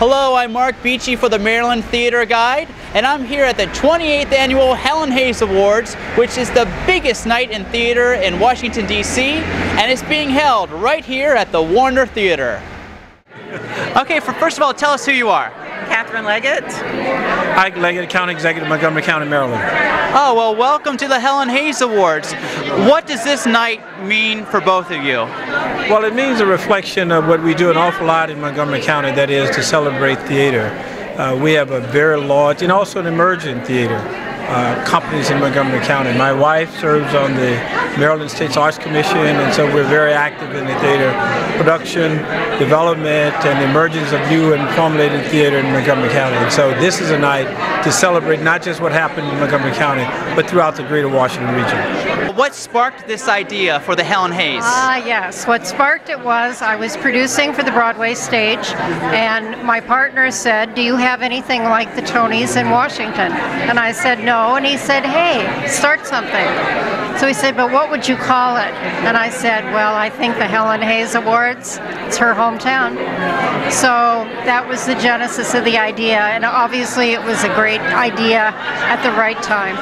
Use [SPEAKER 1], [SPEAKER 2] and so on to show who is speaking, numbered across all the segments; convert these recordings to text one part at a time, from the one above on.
[SPEAKER 1] Hello, I'm Mark Beachy for the Maryland Theater Guide, and I'm here at the 28th Annual Helen Hayes Awards, which is the biggest night in theater in Washington, D.C., and it's being held right here at the Warner Theater. Okay, first of all, tell us who you are.
[SPEAKER 2] Catherine Leggett.
[SPEAKER 3] Ike Leggett, County Executive, Montgomery County, Maryland.
[SPEAKER 1] Oh, well, welcome to the Helen Hayes Awards. What does this night mean for both of you?
[SPEAKER 3] Well, it means a reflection of what we do an awful lot in Montgomery County, that is to celebrate theater. We have a very large and also an emerging theater companies in Montgomery County. My wife serves on the Maryland State Arts Commission, and so we're very active in the theater production, development, and emergence of new and formulated theater in Montgomery County. And so this is a night to celebrate not just what happened in Montgomery County, but throughout the greater Washington region.
[SPEAKER 1] What sparked this idea for the Helen Hayes?
[SPEAKER 4] Yes. What sparked it was I was producing for the Broadway stage, and my partner said, "Do you have anything like the Tonys in Washington?" And I said, "No." And he said, "Hey, start something." So he said, "But what would you call it?" And I said, "Well, I think the Helen Hayes Awards. It's her hometown." So that was the genesis of the idea, and obviously it was a great idea at the right time.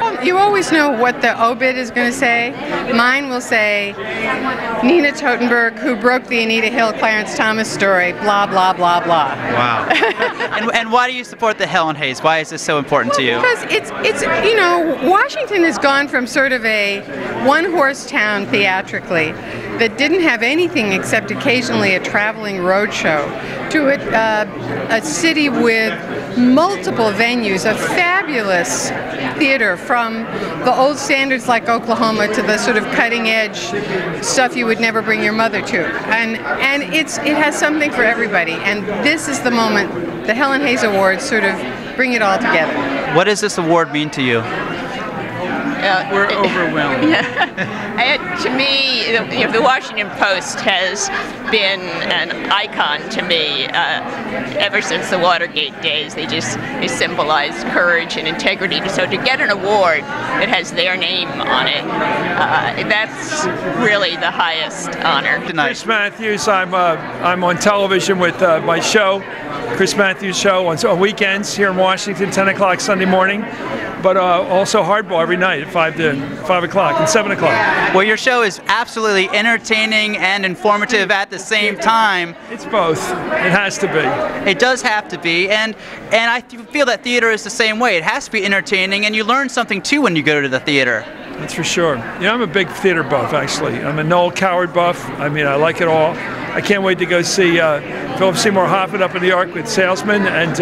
[SPEAKER 5] Well, you always know what the obit is going to say. Mine will say, "Nina Totenberg, who broke the Anita Hill Clarence Thomas story, blah, blah, blah, blah."
[SPEAKER 1] Wow. and why do you support the Helen Hayes? Why is this so important to you?
[SPEAKER 5] Because it's you know, Washington has gone from sort of a one-horse town theatrically that didn't have anything except occasionally a traveling roadshow to a city with multiple venues of fabulous theater, from the old standards like Oklahoma to the sort of cutting edge stuff you would never bring your mother to, and it has something for everybody, and this is the moment. The Helen Hayes Awards sort of bring it all together.
[SPEAKER 1] What does this award mean to you?
[SPEAKER 2] We're overwhelmed. Yeah. To me, the Washington Post has been an icon to me ever since the Watergate days. They symbolize courage and integrity. So to get an award that has their name on it, that's really the highest honor.
[SPEAKER 6] Chris Matthews. I'm on television with my show, Chris Matthews Show, on weekends here in Washington, 10 o'clock Sunday morning. But also Hardball every night at 5 o'clock and 7 o'clock.
[SPEAKER 1] Well, your show is absolutely entertaining and informative at the same time.
[SPEAKER 6] It's both. It has to be.
[SPEAKER 1] It does have to be, and I feel that theater is the same way. It has to be entertaining, and you learn something too when you go to the theater. That's
[SPEAKER 6] for sure. You know, I'm a big theater buff, actually. I'm a Noel Coward buff. I mean, I like it all. I can't wait to go see Philip Seymour Hoffman up in New York with Salesman, and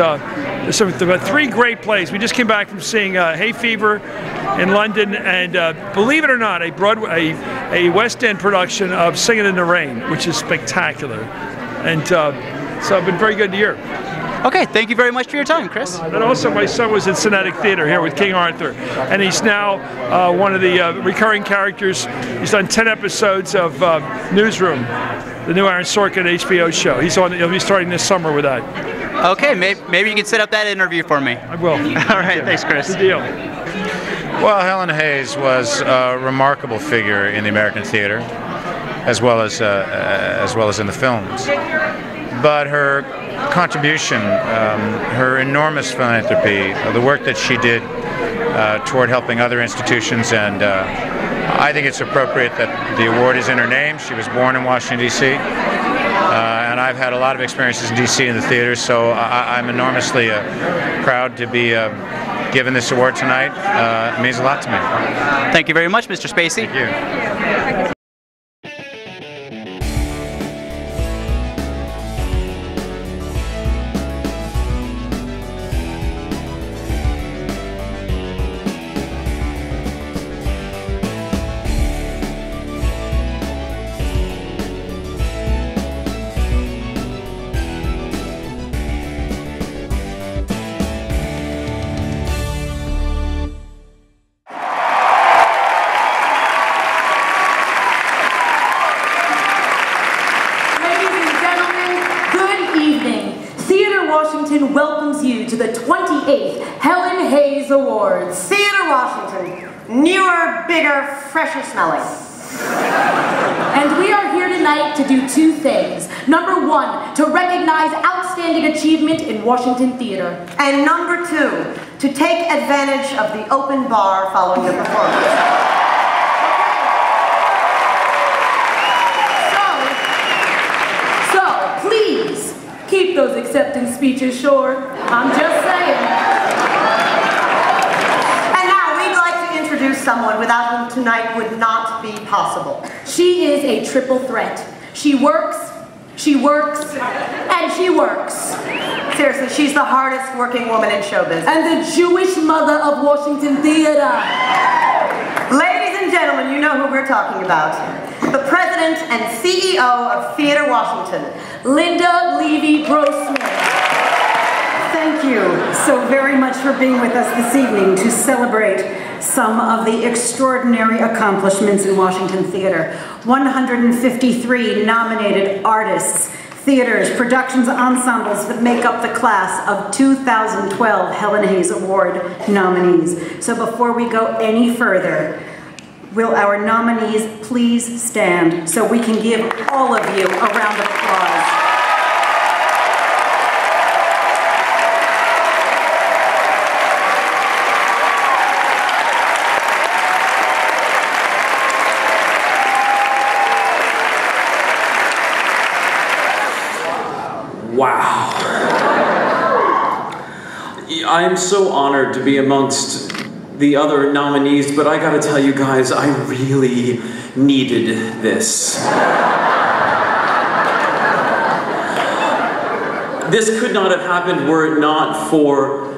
[SPEAKER 6] there's about 3 great plays. We just came back from seeing Hay Fever in London, and believe it or not, a West End production of Singing in the Rain, which is spectacular. And so I've been very good to hear.
[SPEAKER 1] Okay, thank you very much for your time, Chris.
[SPEAKER 6] And also, my son was in Cinetic Theater here with King Arthur, and he's now one of the recurring characters. He's done 10 episodes of Newsroom, the new Aaron Sorkin HBO show. He'll be starting this summer with that.
[SPEAKER 1] Okay, maybe you can set up that interview for me.
[SPEAKER 6] I will.
[SPEAKER 1] All right, thanks, Chris.
[SPEAKER 6] Good deal.
[SPEAKER 7] Well, Helen Hayes was a remarkable figure in the American theater, as well as in the films. But her contribution, her enormous philanthropy, the work that she did toward helping other institutions, and I think it's appropriate that the award is in her name. She was born in Washington, D.C., and I've had a lot of experiences in D.C. in the theater, so I'm enormously proud to be given this award tonight. It means a lot to me.
[SPEAKER 1] Thank you very much, Mr. Spacey.
[SPEAKER 7] Thank you.
[SPEAKER 8] Washington welcomes you to the 28th Helen Hayes Awards.
[SPEAKER 9] Theater Washington, newer, bigger, fresher smelling.
[SPEAKER 8] And we are here tonight to do 2 things. Number 1, to recognize outstanding outstanding achievement in Washington theater.
[SPEAKER 9] And number 2, to take advantage of the open bar following the performance.
[SPEAKER 8] So, please, keep those acceptance speeches short. I'm just saying.
[SPEAKER 9] And now we'd like to introduce someone without whom tonight would not be possible.
[SPEAKER 8] She is a triple threat. She works, and she works.
[SPEAKER 9] Seriously, she's the hardest working woman in showbiz.
[SPEAKER 8] And the Jewish mother of Washington theater.
[SPEAKER 9] Ladies and gentlemen, you know who we're talking about. The president and CEO of Theater Washington,
[SPEAKER 8] Linda Levy-Grossman.
[SPEAKER 10] Thank you so very much for being with us this evening to celebrate some of the extraordinary accomplishments in Washington theater. 153 nominated artists, theaters, productions, ensembles that make up the class of 2012 Helen Hayes Award nominees. So before we go any further, will our nominees please stand so we can give all of you a round of applause.
[SPEAKER 11] Wow. I'm so honored to be amongst the other nominees, but I gotta tell you guys, I really needed this. This could not have happened were it not for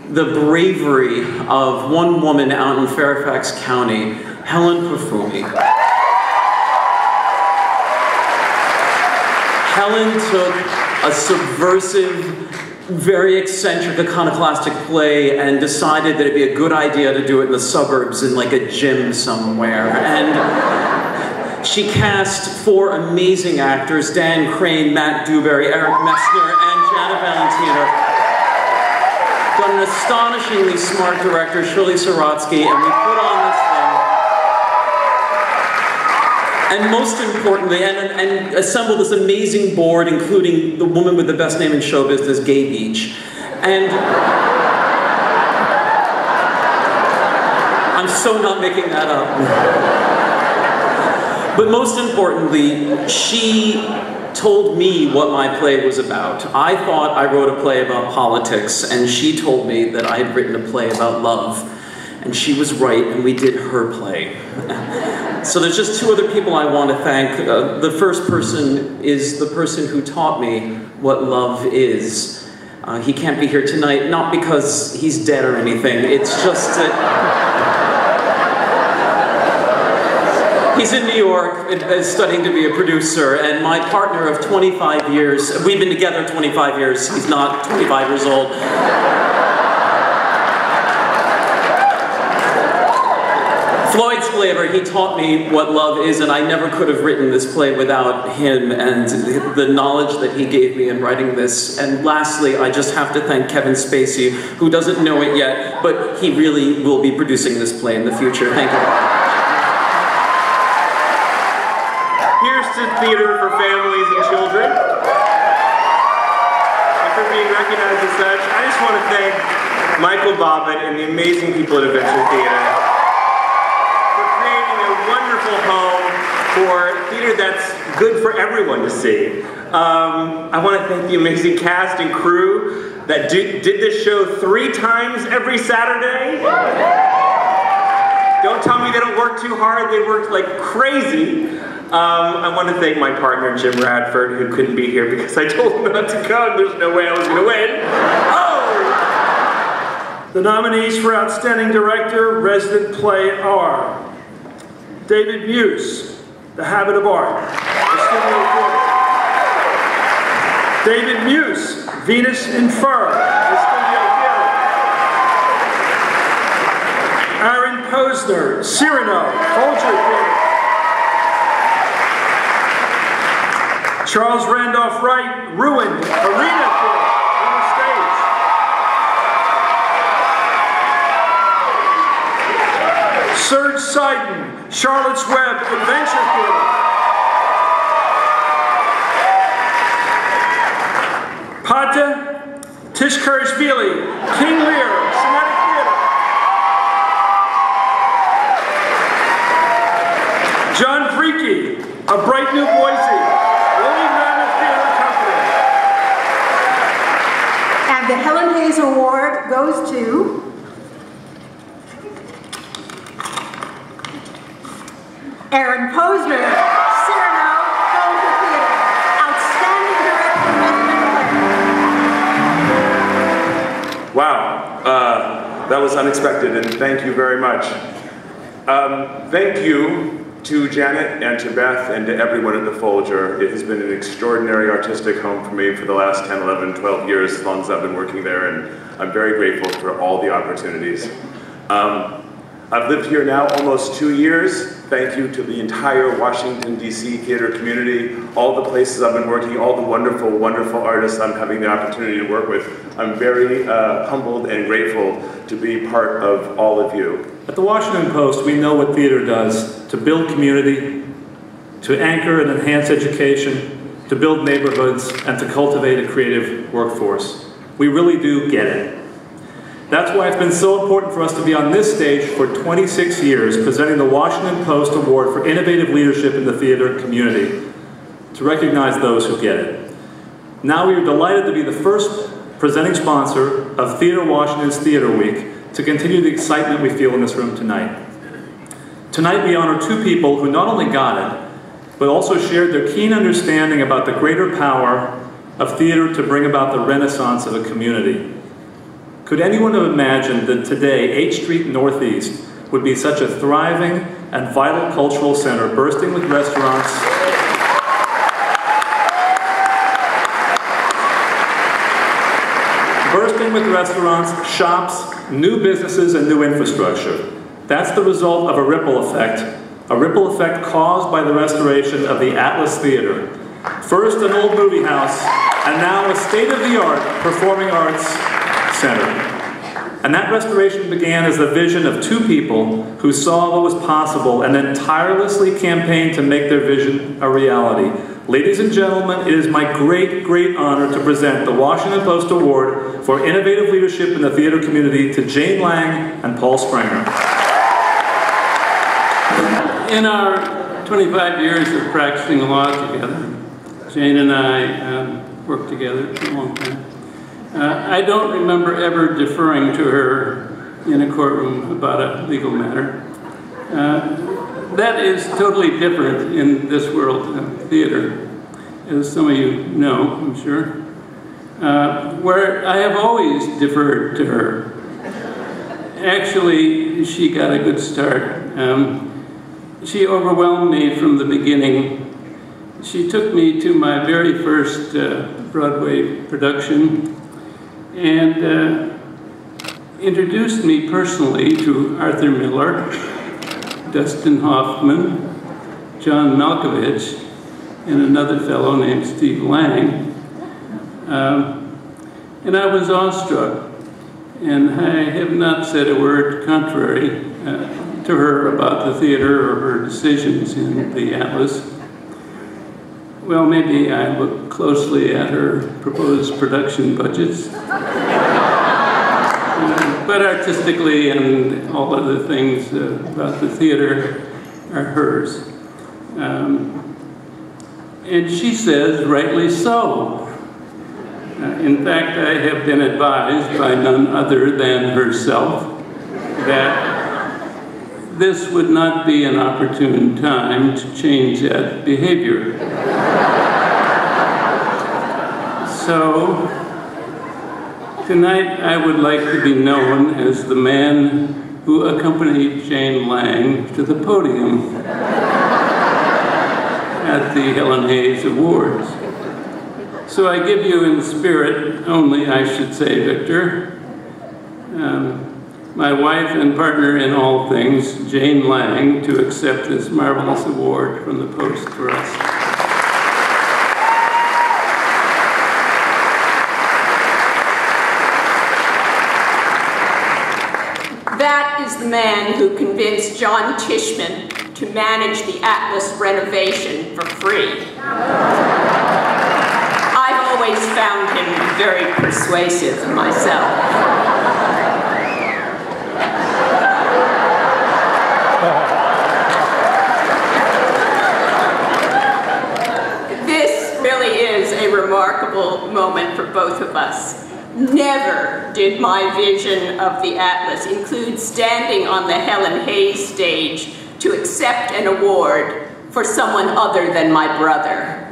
[SPEAKER 11] the bravery of one woman out in Fairfax County, Helen Pafumi. Helen took a subversive, very eccentric, iconoclastic play and decided that it'd be a good idea to do it in the suburbs in like a gym somewhere. And she cast 4 amazing actors, Dan Crane, Matt Dewberry, Eric Messner, and Jana Valentiner. Got an astonishingly smart director, Shirley Sorotsky, and we put on this thing. And most importantly, and assembled this amazing board, including the woman with the best name in show business, Gay Beach. And I'm so not making that up. But most importantly, she told me what my play was about. I thought I wrote a play about politics, and she told me that I had written a play about love. And she was right, and we did her play. So there's just 2 other people I want to thank. The first person is the person who taught me what love is. He can't be here tonight, not because he's dead or anything. It's just that he's in New York studying to be a producer, and my partner of 25 years, we've been together 25 years, he's not 25 years old. Floyd Sclaver, he taught me what love is, and I never could have written this play without him and the knowledge that he gave me in writing this. And lastly, I just have to thank Kevin Spacey, who doesn't know it yet, but he really will be producing this play in the future. Thank you.
[SPEAKER 12] Here's to theater for families and children. And for being recognized as such, I just want to thank Michael Bobbitt and the amazing people at Adventure Theater home for theater that's good for everyone to see. I want to thank the amazing cast and crew that did this show 3 times every Saturday. Don't tell me they don't work too hard, they worked like crazy. I want to thank my partner Jim Radford, who couldn't be here because I told him not to come. There's no way I was going to win. Oh!
[SPEAKER 6] The nominees for Outstanding Director, Resident Play are David Muse, The Habit of Art, the studio theater. David Muse, Venus in Fur, the studio theater. Aaron Posner, Cyrano, Folger Theater. Charles Randolph Wright, Ruined, Arena Theater, on stage. Serge Seiden, Charlotte's Web, Adventure Theater. Mahata Tishkarishvili, King Lear, Semitic Theater. John Freaky of Bright New Boise, William Mammoth Theater Company.
[SPEAKER 10] And the Helen Hayes Award goes to Aaron Posner, Cyrano, Golden Theater. Outstanding director,
[SPEAKER 12] Wow, that was unexpected, and thank you very much. Thank you to Janet and to Beth and to everyone at the Folger. It has been an extraordinary artistic home for me for the last 10, 11, 12 years, as long as I've been working there, and I'm very grateful for all the opportunities. I've lived here now almost 2 years. Thank you to the entire Washington, D.C. theater community, all the places I've been working, all the wonderful, wonderful artists I'm having the opportunity to work with. I'm very humbled and grateful to be part of all of you.
[SPEAKER 13] At the Washington Post, we know what theater does to build community, to anchor and enhance education, to build neighborhoods, and to cultivate a creative workforce. We really do get it. That's why it's been so important for us to be on this stage for 26 years, presenting the Washington Post Award for Innovative Leadership in the Theater Community, to recognize those who get it. Now we are delighted to be the first presenting sponsor of Theater Washington's Theater Week, to continue the excitement we feel in this room tonight. Tonight we honor two people who not only got it, but also shared their keen understanding about the greater power of theater to bring about the renaissance of a community. Could anyone have imagined that today 8th Street Northeast would be such a thriving and vital cultural center, bursting with restaurants, shops, new businesses, and new infrastructure. That's the result of a ripple effect caused by the restoration of the Atlas Theater. First an old movie house, and now a state-of-the-art performing arts center. And that restoration began as the vision of two people who saw what was possible and then tirelessly campaigned to make their vision a reality. Ladies and gentlemen, it is my great, great honor to present the Washington Post Award for Innovative Leadership in the Theater Community to Jane Lang and Paul Sprenger.
[SPEAKER 14] In our 25 years of practicing law together, Jane and I worked together for a long time. I don't remember ever deferring to her in a courtroom about a legal matter. That is totally different in this world of theater, as some of you know, I'm sure, where I have always deferred to her. Actually, she got a good start. She overwhelmed me from the beginning. She took me to my very first Broadway production and introduced me personally to Arthur Miller, Dustin Hoffman, John Malkovich, and another fellow named Steve Lang. And I was awestruck, and I have not said a word contrary to her about the theater or her decisions in the Atlas. Well, maybe I looked closely at her proposed production budgets. But artistically and all other things about the theater are hers. And she says, rightly so. In fact, I have been advised by none other than herself that this would not be an opportune time to change that behavior. So, tonight I would like to be known as the man who accompanied Jane Lang to the podium at the Helen Hayes Awards. So I give you in spirit only, I should say, Victor, my wife and partner in all things, Jane Lang, to accept this marvelous award from the Post for us.
[SPEAKER 2] That is the man who convinced John Tishman to manage the Atlas renovation for free. I've always always found him very persuasive myself. This really is a remarkable moment for both of us. Never did my vision of the Atlas include standing on the Helen Hayes stage to accept an award for someone other than my brother.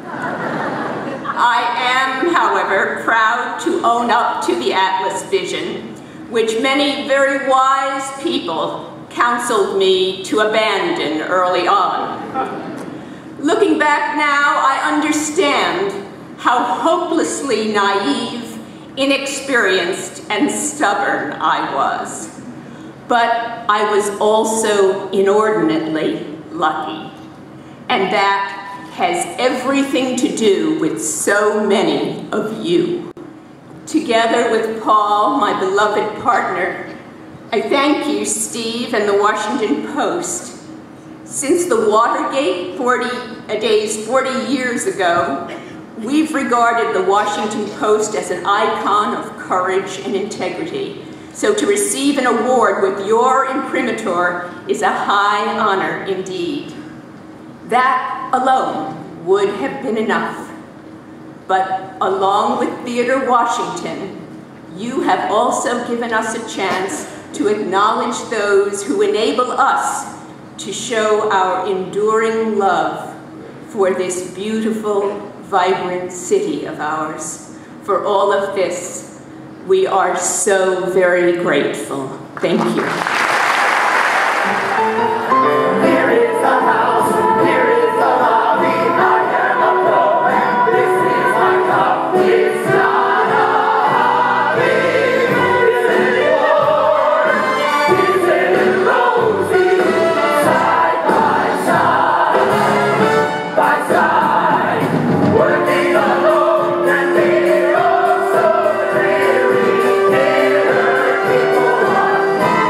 [SPEAKER 2] I am, however, proud to own up to the Atlas vision, which many very wise people counseled me to abandon early on. Looking back now, I understand how hopelessly naive, inexperienced, and stubborn I was. But I was also inordinately lucky, and that has everything to do with so many of you. Together with Paul, my beloved partner, I thank you, Steve, and the Washington Post. Since the Watergate 40 years ago, we've regarded the Washington Post as an icon of courage and integrity. So to receive an award with your imprimatur is a high honor indeed. That alone would have been enough. But along with Theatre Washington, you have also given us a chance to acknowledge those who enable us to show our enduring love for this beautiful, vibrant city of ours. For all of this, we are so very grateful. Thank you.
[SPEAKER 15] Here is the house, here is the lobby, I am a pro, and this is my cup. It's not a hobby, it's anymore, it's in rosy, side by side, working alone and being oh so dreary, theater people are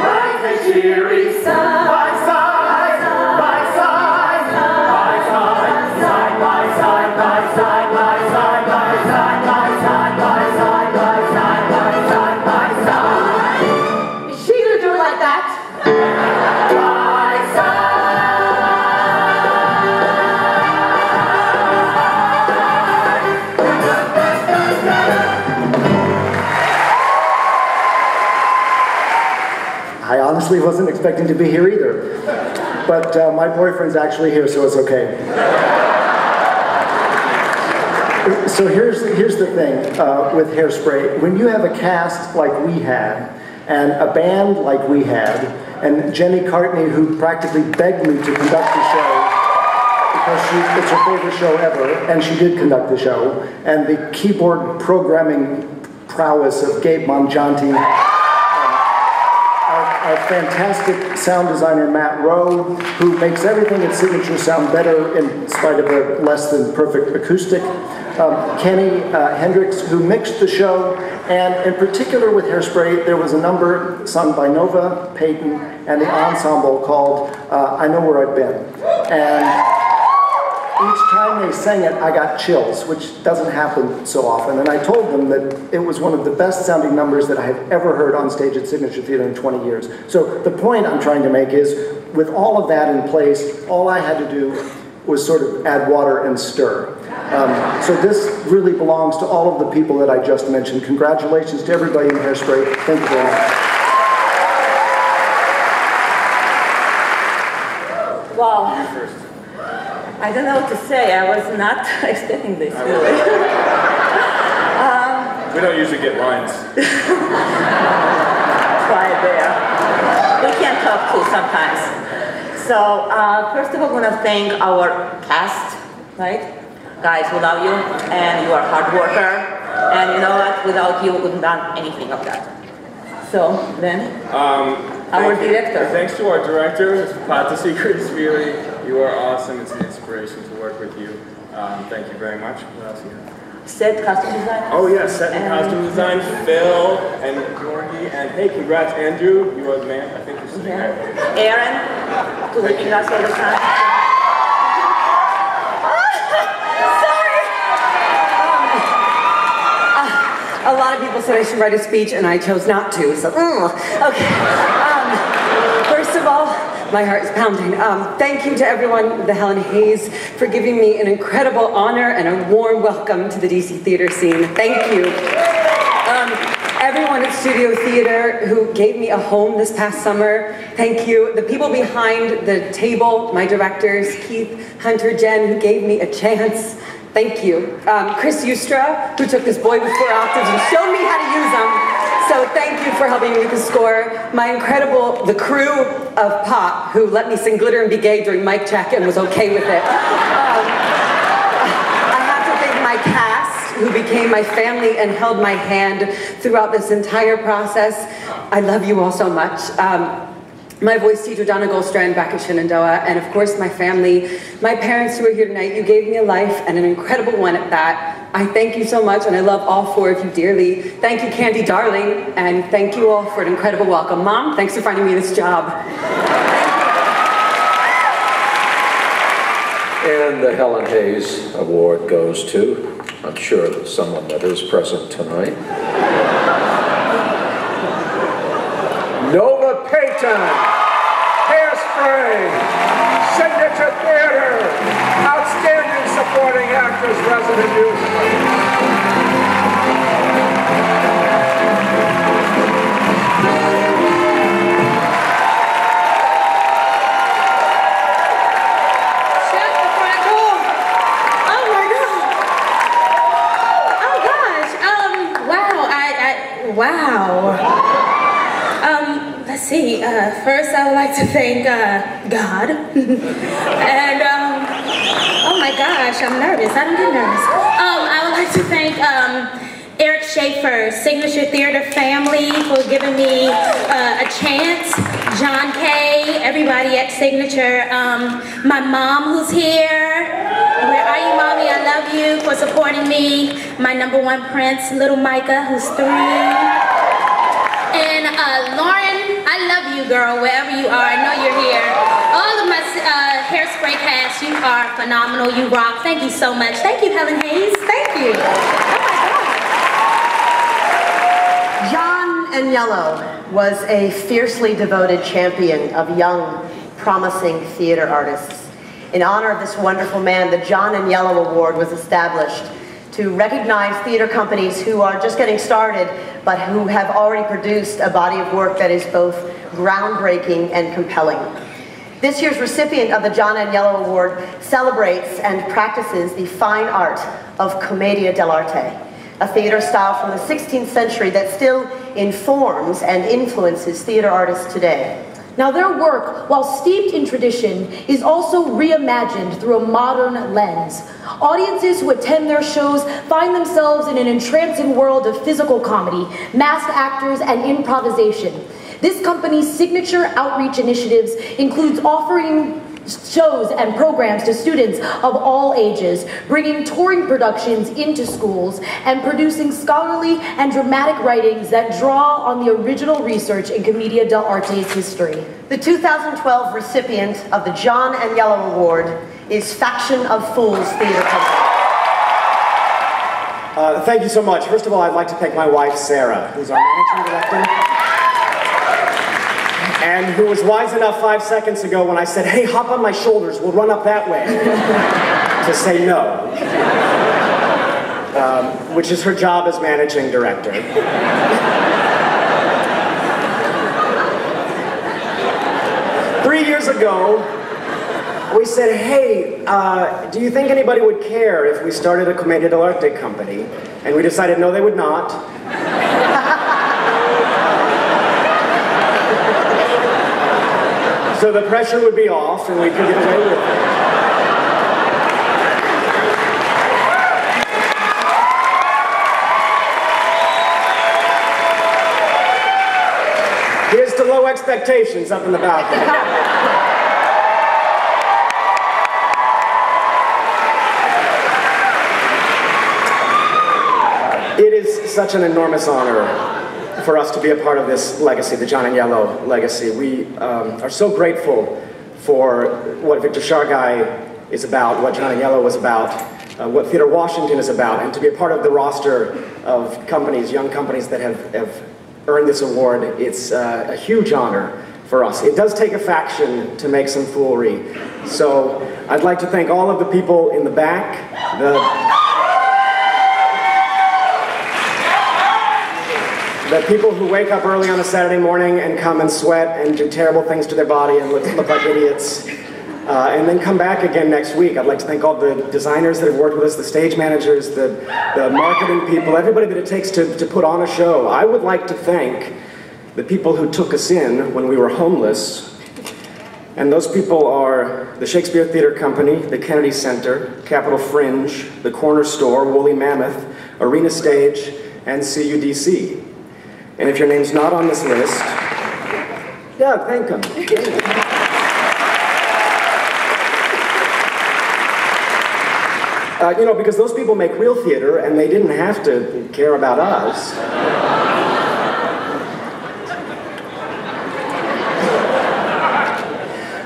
[SPEAKER 15] bright and cheery, side by side, by side, by side, side by side, by side, by side, by side, by side, by side, by side, by side, by side. Is she gonna do it like that? By side.
[SPEAKER 16] I honestly wasn't expecting to be here either, but my boyfriend's actually here, so it's okay. So here's the thing with Hairspray. When you have a cast like we had, and a band like we had, and Jenny Cartney, who practically begged me to conduct the show, because it's her favorite show ever, and she did conduct the show, and the keyboard programming prowess of Gabe Mongianti, our fantastic sound designer Matt Rowe, who makes everything at Signature sound better in spite of a less than perfect acoustic. Kenny Hendricks, who mixed the show, and in particular with Hairspray, there was a number sung by Nova, Peyton, and the ensemble called I Know Where I've Been. And each time they sang it, I got chills, which doesn't happen so often. And I told them that it was one of the best sounding numbers that I had ever heard on stage at Signature Theater in 20 years. So the point I'm trying to make is, with all of that in place, all I had to do was sort of add water and stir. So this really belongs to all of the people that I just mentioned. Congratulations to everybody in Hairspray. Thank you very much.
[SPEAKER 17] Wow. I don't know what to say. I was not expecting this, really.
[SPEAKER 18] We don't usually get lines.
[SPEAKER 17] Try there. We can talk too sometimes. So, first of all, I want to thank our cast, right? Guys, we love you, and you are a hard worker. And you know what? Without you, we wouldn't have done anything of that. So, then, our director.
[SPEAKER 18] Thanks to our director, Pat the Secrets, really. You are awesome. It's an inspiration to work with you. Thank you very much. What else do you have?
[SPEAKER 17] Set costume design.
[SPEAKER 18] Oh yeah, set and costume design. Phil and Georgie, and hey, congrats, Andrew. You are the man. I think you're sitting there.
[SPEAKER 17] Aaron, to leading us all the time. Sorry.
[SPEAKER 19] A lot of people said I should write a speech, and I chose not to, so, okay. First of all, my heart is pounding. Thank you to everyone, the Helen Hayes, for giving me an incredible honor and a warm welcome to the DC theater scene. Thank you. Everyone at Studio Theater who gave me a home this past summer, thank you. The people behind the table, my directors, Keith, Hunter, Jen, who gave me a chance, thank you. Chris Eustra, who took this boy with 4 octaves and showed me how to use them. So thank you for helping me with the score. The crew of Pop, who let me sing Glitter and Be Gay during mic check and was okay with it. I have to thank my cast, who became my family and held my hand throughout this entire process. I love you all so much. My voice teacher, Donna Goldstrand, back at Shenandoah, and of course my family, my parents who are here tonight. You gave me a life, and an incredible one at that. I thank you so much, and I love all 4 of you dearly. Thank you, Candy darling, and thank you all for an incredible welcome. Mom, thanks for finding me this job.
[SPEAKER 20] And the Helen Hayes Award goes to, I'm sure, someone that is present tonight. Nova Payton, Hairspray, Signature Theater, Outstanding Supporting Actress, Resident Musical.
[SPEAKER 21] Wow. Let's see. First, I would like to thank God. And, oh my gosh, I'm nervous. I don't get nervous. I would like to thank Eric Schaefer, Signature Theater family, for giving me a chance. John Kay, everybody at Signature. My mom who's here. Where are you, Mommy? I love you for supporting me. My #1 prince, little Micah, who's 3. And Lauren, I love you, girl, wherever you are. I know you're here. All of my Hairspray cast, you are phenomenal. You rock. Thank you so much. Thank you, Helen Hayes. Thank you. Oh my God.
[SPEAKER 9] John Agnello was a fiercely devoted champion of young, promising theater artists. In honor of this wonderful man, the John Agnello Award was established to recognize theater companies who are just getting started, but who have already produced a body of work that is both groundbreaking and compelling. This year's recipient of the John Agnello Award celebrates and practices the fine art of commedia dell'arte, a theater style from the 16th century that still informs and influences theater artists today.
[SPEAKER 8] Now their work, while steeped in tradition, is also reimagined through a modern lens. Audiences who attend their shows find themselves in an entrancing world of physical comedy, masked actors, and improvisation. This company's signature outreach initiatives includes offering shows and programs to students of all ages, bringing touring productions into schools, and producing scholarly and dramatic writings that draw on the original research in commedia dell'arte's history.
[SPEAKER 9] The 2012 recipient of the John Agnello Award is Faction of Fools Theater Company.
[SPEAKER 22] Thank you so much. First of all, I'd like to thank my wife, Sarah, who's our managing director, and who was wise enough 5 seconds ago when I said, hey, hop on my shoulders, we'll run up that way, to say no, which is her job as managing director. 3 years ago, we said, hey, do you think anybody would care if we started a commedia dell'arte company? And we decided, no, they would not. So the pressure would be off and we could get away with it. Here's to low expectations up in the balcony. It is such an enormous honor for us to be a part of this legacy, the John Agnello legacy. We are so grateful for what Victor Shargai is about, what John Agnello was about, what Theater Washington is about, and to be a part of the roster of companies, young companies that have earned this award. It's a huge honor for us. It does take a faction to make some foolery. So I'd like to thank all of the people in the back, the people who wake up early on a Saturday morning and come and sweat and do terrible things to their body and look like idiots, and then come back again next week. I'd like to thank all the designers that have worked with us, the stage managers, the marketing people, everybody that it takes to put on a show. I would like to thank the people who took us in when we were homeless, and those people are the Shakespeare Theater Company, the Kennedy Center, Capitol Fringe, the Corner Store, Woolly Mammoth, Arena Stage, and CUDC. And if your name's not on this list, yeah, thank them. You know, because those people make real theater, and they didn't have to care about us.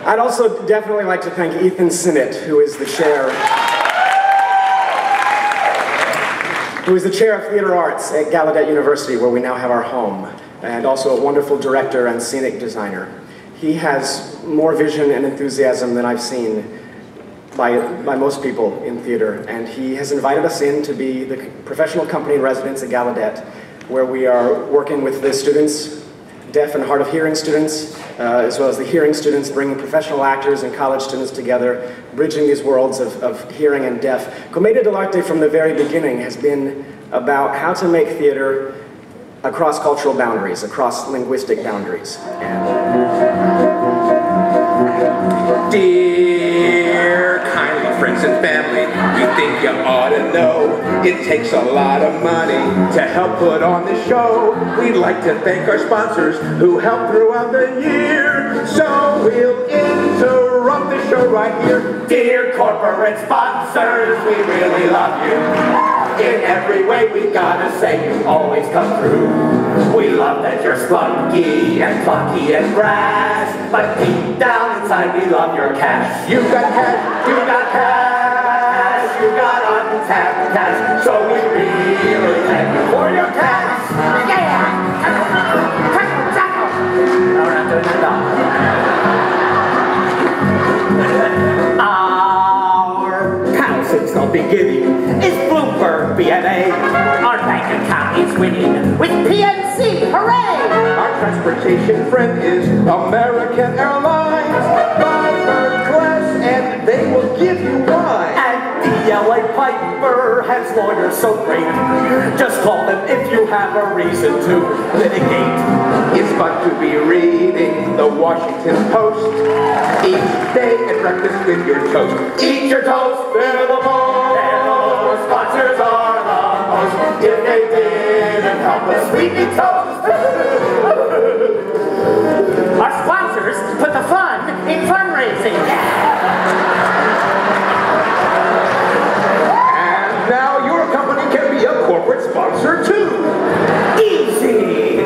[SPEAKER 22] I'd also definitely like to thank Ethan Sinnott, who is the chair of Theater Arts at Gallaudet University, where we now have our home, and also a wonderful director and scenic designer. He has more vision and enthusiasm than I've seen by most people in theater, and he has invited us in to be the professional company in residence at Gallaudet, where we are working with the students, deaf and hard of hearing students, as well as the hearing students, bringing professional actors and college students together, bridging these worlds of hearing and deaf. Commedia dell'arte from the very beginning has been about how to make theater across cultural boundaries, across linguistic boundaries.
[SPEAKER 3] Dear kindly friends and family, we think you ought to know it takes a lot of money to help put on the show. We'd like to thank our sponsors who help throughout the year. So we'll interrupt the show right here. Dear corporate sponsors, we really love you. In every way we gotta say you always come through. We love that you're spunky and plucky and brash, but deep down inside we love your cash. You got cash, you got cash, you got untapped cash, so we really thank you for your cash. Yeah! Our pal since the beginning is Bloomberg BNA. Our bank account is winning with PNC, hooray! Our transportation friend is American Airlines. Buy third class and they will give you wine. And the LA Piper has lawyers so great. Just call them if you have a reason to litigate. It's fun to be reading the Washington Post each day at breakfast with your toast. Eat your toast, they're the most. Sponsors are the most. If they didn't help us, we'd be toast. Our sponsors put the fun in fundraising. And now your company can be a corporate sponsor too. Easy.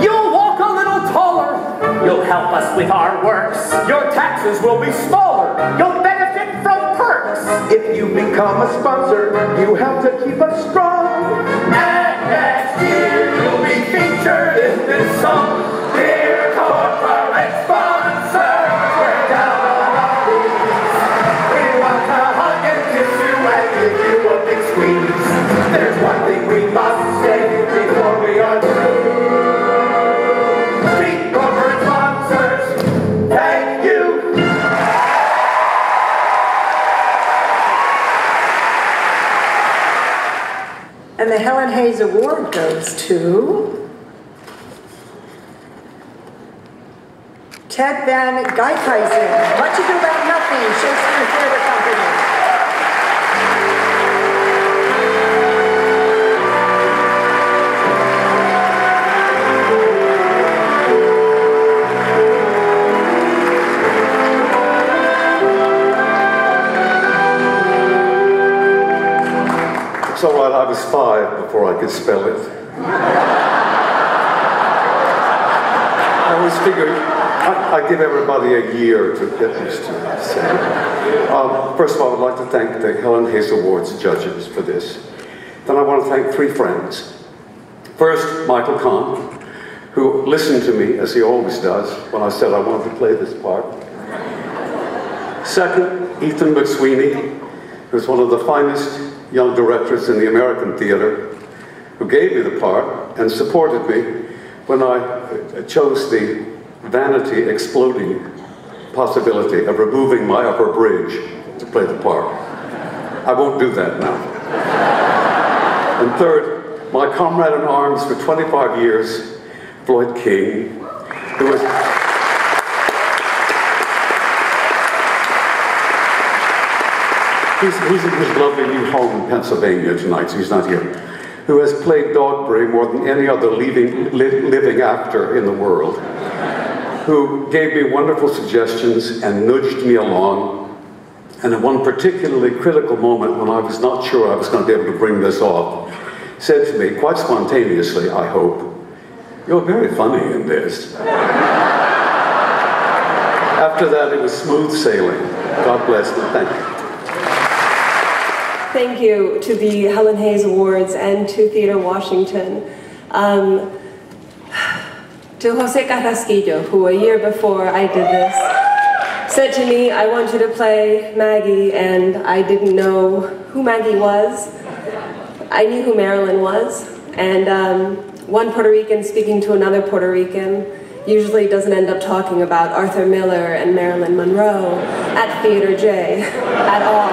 [SPEAKER 3] You'll walk a little taller. You'll help us with our works. Your taxes will be smaller. You'll benefit from perks. If you become a sponsor, you help to keep us strong. And next year, you'll be featured in this song. Dear corporate sponsors, we're down on our knees. We want to hug and kiss you and give you a big squeeze. There's one thing we must say before we are through. Corporate sponsors, thank you.
[SPEAKER 10] And the Helen Hayes Award goes to Ted Van Gijkhuizen. Much Ado About Nothing, Shakespeare Theater Company.
[SPEAKER 4] It's all right, I was 5 before I could spell it. I always figured I give everybody a year to get used to this. First of all, I'd like to thank the Helen Hayes Awards judges for this. Then I want to thank three friends. First, Michael Kahn, who listened to me, as he always does, when I said I wanted to play this part. Second, Ethan McSweeney, who's one of the finest young directors in the American theater, who gave me the part and supported me when I chose the vanity exploding possibility of removing my upper bridge to play the part. I won't do that now. And third, my comrade in arms for 25 years, Floyd King, who was he's in his lovely new home in Pennsylvania tonight, so he's not here, who has played Dogberry more than any other living actor in the world, who gave me wonderful suggestions and nudged me along. And at one particularly critical moment when I was not sure I was going to be able to bring this off, said to me, quite spontaneously, I hope, "You're very funny in this." After that, it was smooth sailing. God bless them. Thank you.
[SPEAKER 1] Thank you to the Helen Hayes Awards and to Theatre Washington. To Jose Carrasquillo, who a year before I did this, said to me, "I want you to play Maggie," and I didn't know who Maggie was. I knew who Marilyn was, and one Puerto Rican speaking to another Puerto Rican usually doesn't end up talking about Arthur Miller and Marilyn Monroe at Theater J at all.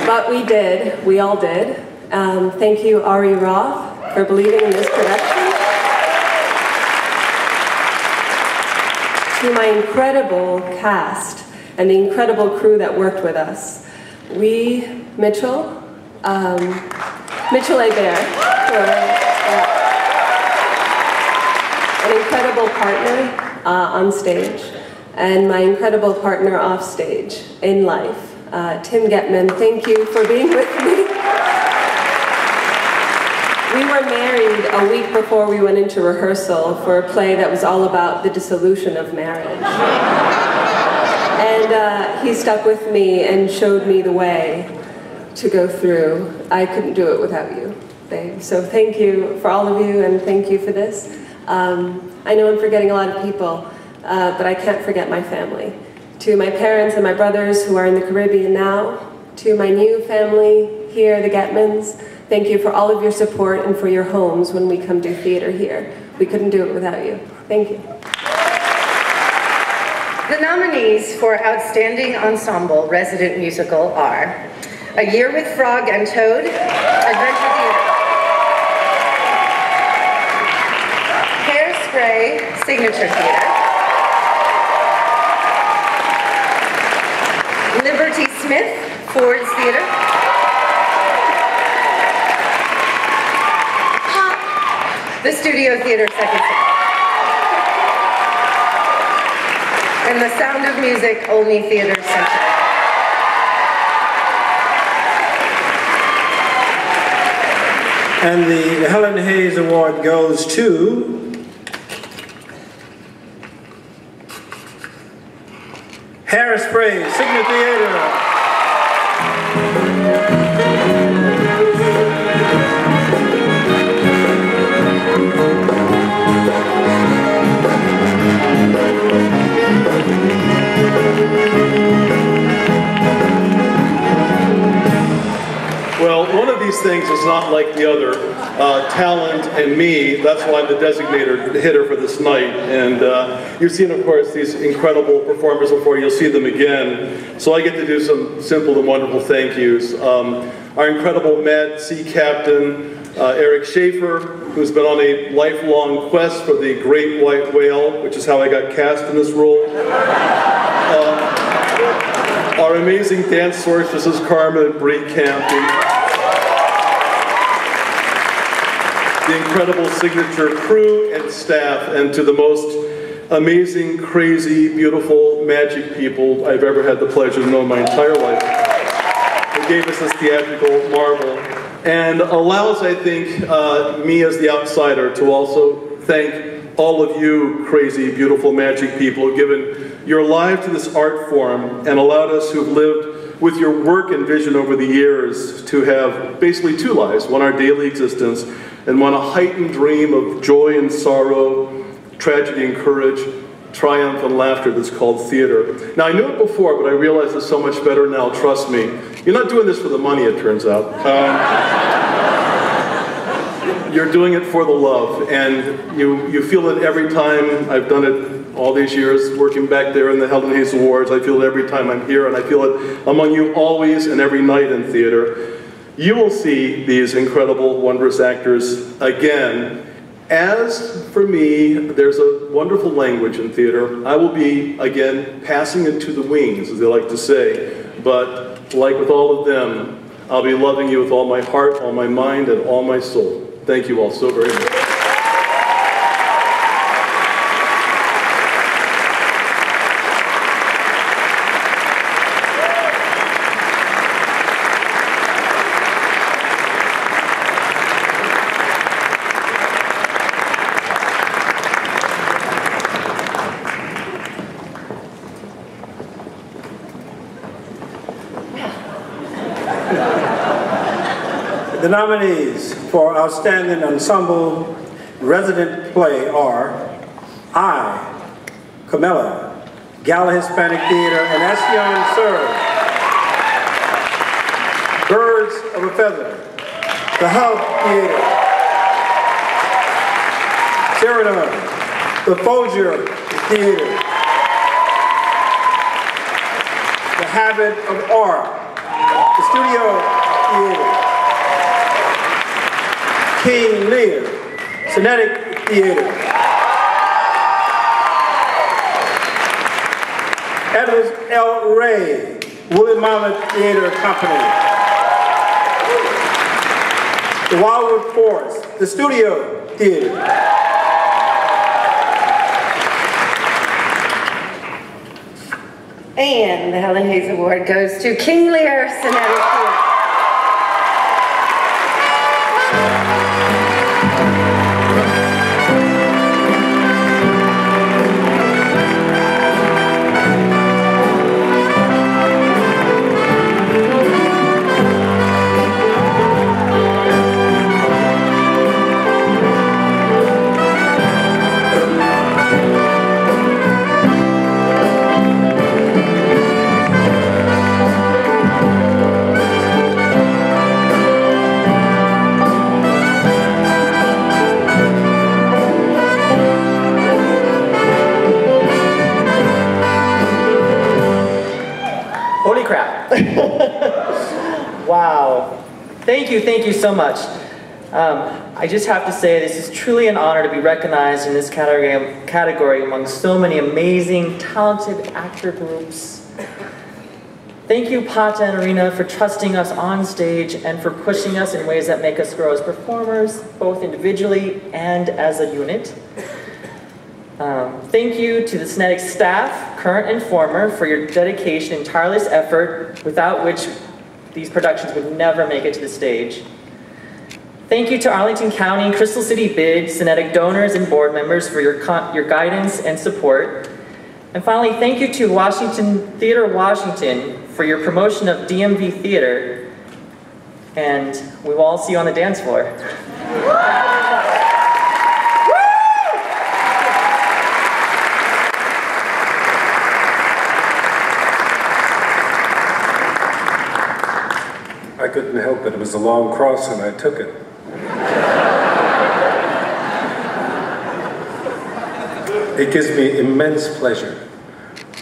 [SPEAKER 1] But we did, we all did. Thank you, Ari Roth, for believing in this production. To my incredible cast and the incredible crew that worked with us. Mitchell Hebert, an incredible partner on stage, and my incredible partner off stage in life. Tim Getman, thank you for being with me. We were married a week before we went into rehearsal for a play that was all about the dissolution of marriage. And he stuck with me and showed me the way to go through. I couldn't do it without you, babe. So thank you for all of you, and thank you for this. I know I'm forgetting a lot of people, but I can't forget my family. To my parents and my brothers who are in the Caribbean now, to my new family here, the Getmans, thank you for all of your support and for your homes when we come do theater here. We couldn't do it without you. Thank you.
[SPEAKER 5] The nominees for Outstanding Ensemble Resident Musical are A Year with Frog and Toad, Adventure Theater, Hairspray, Signature Theater, Liberty Smith, Ford's Theater, the Studio Theater Second Center, and the Sound of Music Olney Theater Center.
[SPEAKER 23] And the Helen Hayes Award goes to Hairspray, Signature Theater.
[SPEAKER 24] Well, one of these things is not like the other. Talent and me, that's why I'm the designated hitter for this night. And you've seen, of course, these incredible performers before. You'll see them again. So I get to do some simple and wonderful thank yous. Our incredible Mad Sea Captain, Eric Schaefer, who's been on a lifelong quest for the great white whale, which is how I got cast in this role. Our amazing dance sorceresses, Carmen and Bree Campy. The incredible signature crew and staff, and to the most amazing, crazy, beautiful, magic people I've ever had the pleasure to know in my entire life. Who gave us this theatrical marvel. and allows, I think, me as the outsider to also thank all of you crazy, beautiful, magic people who've given your life to this art form and allowed us who've lived with your work and vision over the years to have basically two lives, one our daily existence and one a heightened dream of joy and sorrow, tragedy and courage, triumph and laughter that's called theater. Now I knew it before, but I realize it's so much better now, trust me. You're not doing this for the money, it turns out. You're doing it for the love, and you feel it every time. I've done it all these years, working back there in the Helen Hayes Awards. I feel it every time I'm here, and I feel it among you always and every night in theater. You will see these incredible, wondrous actors again. As for me, there's a wonderful language in theater. I will be, again, passing it to the wings, as they like to say. But like with all of them, I'll be loving you with all my heart, all my mind, and all my soul. Thank you all so very much.
[SPEAKER 23] The nominees for Outstanding Ensemble Resident Play are I, Camilla, Gala Hispanic Theater, and Estion Sir. Birds of a Feather, The Hub Theater, Sheridan, The Folger Theater, The Habit of Art, The Studio Theater, King Lear, Cinetic Theater, Edwards L. Ray, Woolly Mammoth Theater Company, the Wildwood Forest, the Studio Theater,
[SPEAKER 5] and the Helen Hayes Award goes to King Lear, Cinetic Theater.
[SPEAKER 6] Wow. Thank you so much. I just have to say this is truly an honor to be recognized in this category among so many amazing, talented actor groups. Thank you, Pata and Arena, for trusting us on stage and for pushing us in ways that make us grow as performers, both individually and as a unit. Thank you to the Cinetic staff, current and former, for your dedication and tireless effort, without which these productions would never make it to the stage. Thank you to Arlington County, Crystal City BID, Cinetic donors and board members for your guidance and support. And finally, thank you to Theater Washington for your promotion of DMV Theater. And we will all see you on the dance floor.
[SPEAKER 7] I couldn't help it. It was a long cross and I took it. It gives me immense pleasure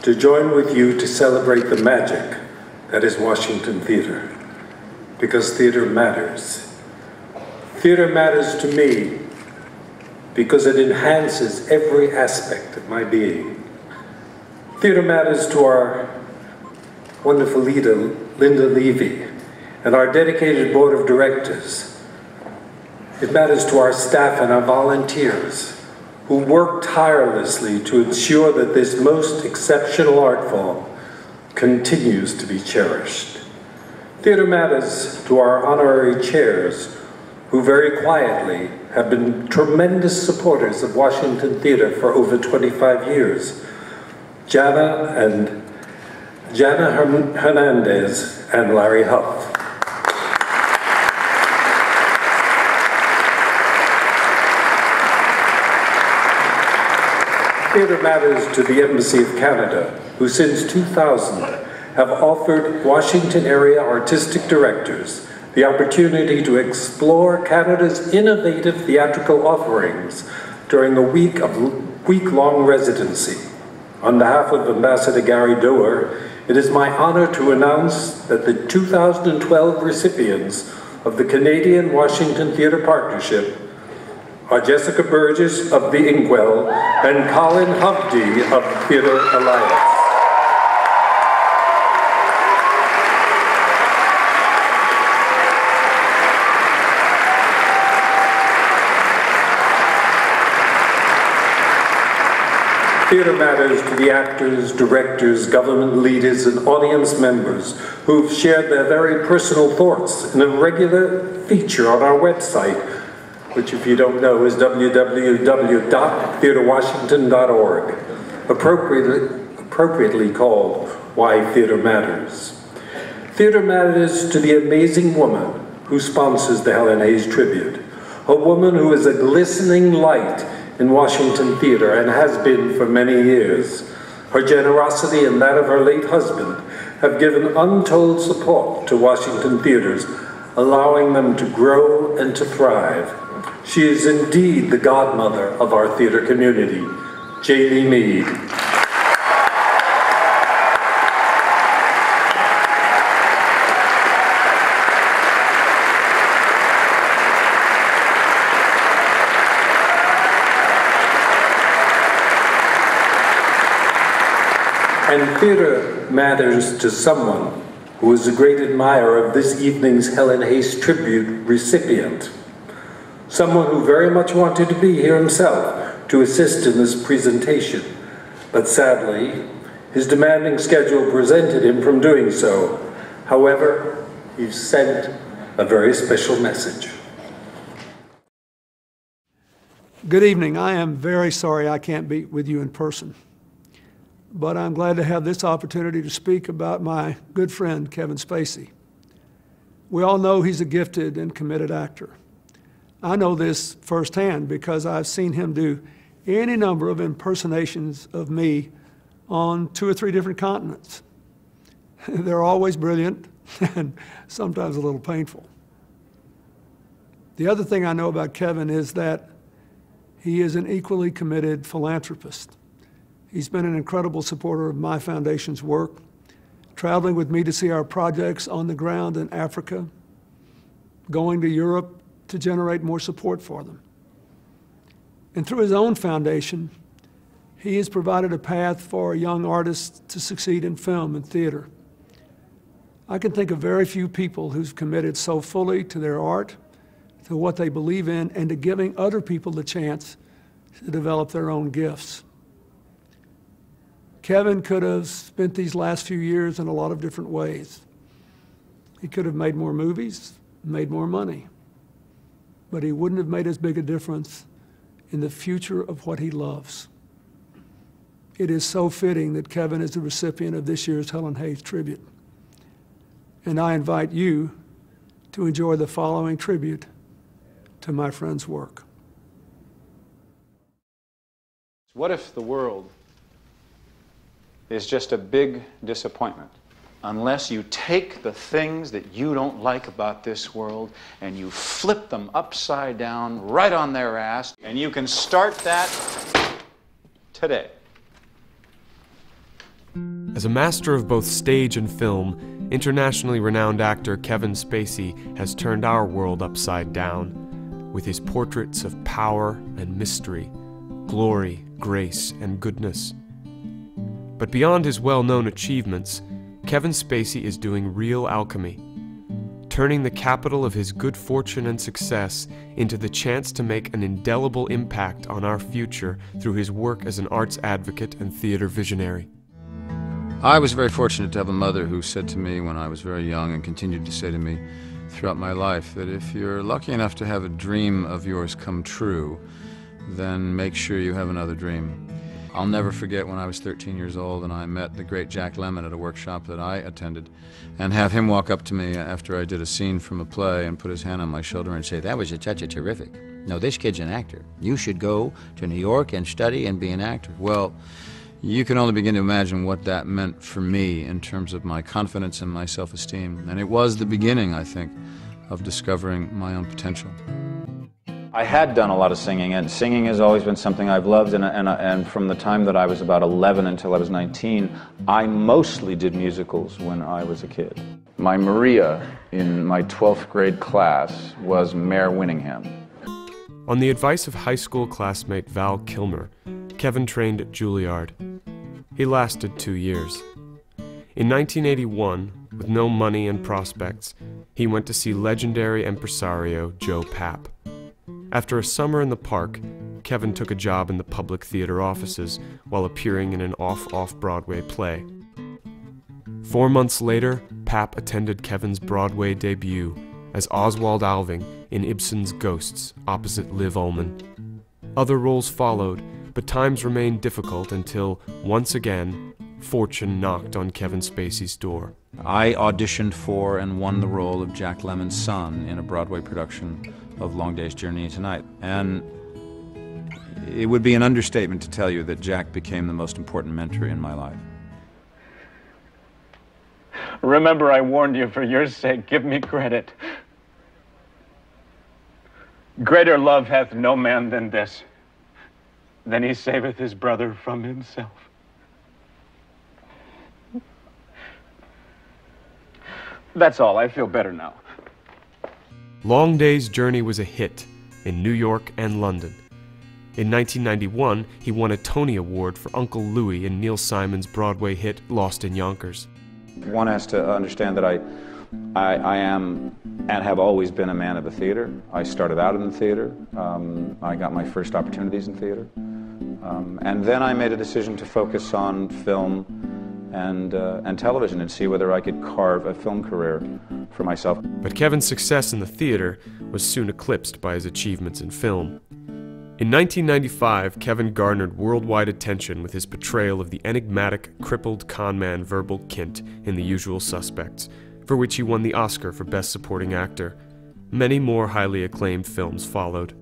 [SPEAKER 7] to join with you to celebrate the magic that is Washington Theater, because theater matters. Theater matters to me because it enhances every aspect of my being. Theater matters to our wonderful leader, Linda Levy, and our dedicated board of directors. It matters to our staff and our volunteers who work tirelessly to ensure that this most exceptional art form continues to be cherished. Theater Matters to our honorary chairs, who very quietly have been tremendous supporters of Washington Theater for over 25 years. Jana Hernandez and Larry Huff. Theater Matters to the Embassy of Canada, who since 2000 have offered Washington area artistic directors the opportunity to explore Canada's innovative theatrical offerings during a week-long residency. On behalf of Ambassador Gary Doer, it is my honor to announce that the 2012 recipients of the Canadian Washington Theatre Partnership are Jessica Burgess of the Inkwell and Colin Hovde of Theatre Alliance. Theater Matters to the actors, directors, government leaders, and audience members who've shared their very personal thoughts in a regular feature on our website, which, if you don't know, is www.theaterwashington.org, appropriately called Why Theater Matters. Theater Matters to the amazing woman who sponsors the Helen Hayes Tribute, a woman who is a glistening light in Washington theater and has been for many years. Her generosity and that of her late husband have given untold support to Washington theaters, allowing them to grow and to thrive. She is indeed the godmother of our theater community, Jaylee Mead. And Theater Matters to someone who is a great admirer of this evening's Helen Hayes Tribute recipient. Someone who very much wanted to be here himself to assist in this presentation, but sadly, his demanding schedule prevented him from doing so. However, he sent a very special message.
[SPEAKER 11] Good evening. I am very sorry I can't be with you in person, but I'm glad to have this opportunity to speak about my good friend, Kevin Spacey. We all know he's a gifted and committed actor. I know this firsthand because I've seen him do any number of impersonations of me on 2 or 3 different continents. They're always brilliant and sometimes a little painful. The other thing I know about Kevin is that he is an equally committed philanthropist. He's been an incredible supporter of my foundation's work, traveling with me to see our projects on the ground in Africa, going to Europe to generate more support for them. And through his own foundation, he has provided a path for young artists to succeed in film and theater. I can think of very few people who've committed so fully to their art, to what they believe in, and to giving other people the chance to develop their own gifts. Kevin could have spent these last few years in a lot of different ways. He could have made more movies, made more money, but he wouldn't have made as big a difference in the future of what he loves. It is so fitting that Kevin is the recipient of this year's Helen Hayes Tribute. And I invite you to enjoy the following tribute to my friend's work.
[SPEAKER 12] What if the world is just a big disappointment unless you take the things that you don't like about this world and you flip them upside down right on their ass, and you can start that today.
[SPEAKER 13] As a master of both stage and film, internationally renowned actor Kevin Spacey has turned our world upside down with his portraits of power and mystery, glory, grace, and goodness. But beyond his well-known achievements, Kevin Spacey is doing real alchemy, turning the capital of his good fortune and success into the chance to make an indelible impact on our future through his work as an arts advocate and theater visionary.
[SPEAKER 12] I was very fortunate to have a mother who said to me when I was very young, and continued to say to me throughout my life, that if you're lucky enough to have a dream of yours come true, then make sure you have another dream. I'll never forget when I was 13 years old and I met the great Jack Lemmon at a workshop that I attended, and have him walk up to me after I did a scene from a play and put his hand on my shoulder and say, "That was a terrific. No, this kid's an actor. You should go to New York and study and be an actor." Well, you can only begin to imagine what that meant for me in terms of my confidence and my self-esteem. And it was the beginning, I think, of discovering my own potential. I had done a lot of singing, and singing has always been something I've loved, and from the time that I was about 11 until I was 19, I mostly did musicals when I was a kid. My Maria in my 12th grade class was Mare Winningham.
[SPEAKER 13] On the advice of high school classmate Val Kilmer, Kevin trained at Juilliard. He lasted 2 years. In 1981, with no money and prospects, he went to see legendary impresario Joe Papp. After a summer in the park, Kevin took a job in the public theater offices while appearing in an off-Broadway play. 4 months later, Papp attended Kevin's Broadway debut as Oswald Alving in Ibsen's Ghosts opposite Liv Ullmann. Other roles followed, but times remained difficult until, once again, fortune knocked on Kevin Spacey's door.
[SPEAKER 12] I auditioned for and won the role of Jack Lemmon's son in a Broadway production of Long Day's Journey into Night. And it would be an understatement to tell you that Jack became the most important mentor in my life.
[SPEAKER 2] Remember, I warned you, for your sake, give me credit. Greater love hath no man than this, than he saveth his brother from himself. That's all. I feel better now.
[SPEAKER 13] Long Day's Journey was a hit in New York and London. In 1991, he won a Tony Award for Uncle Louie in Neil Simon's Broadway hit Lost in Yonkers.
[SPEAKER 12] One has to understand that I am and have always been a man of the theater. I started out in the theater. I got my first opportunities in theater. And then I made a decision to focus on film and television and see whether I could carve a film career for myself.
[SPEAKER 13] But Kevin's success in the theater was soon eclipsed by his achievements in film. In 1995, Kevin garnered worldwide attention with his portrayal of the enigmatic, crippled conman Verbal Kint in The Usual Suspects, for which he won the Oscar for Best Supporting Actor. Many more highly acclaimed films followed.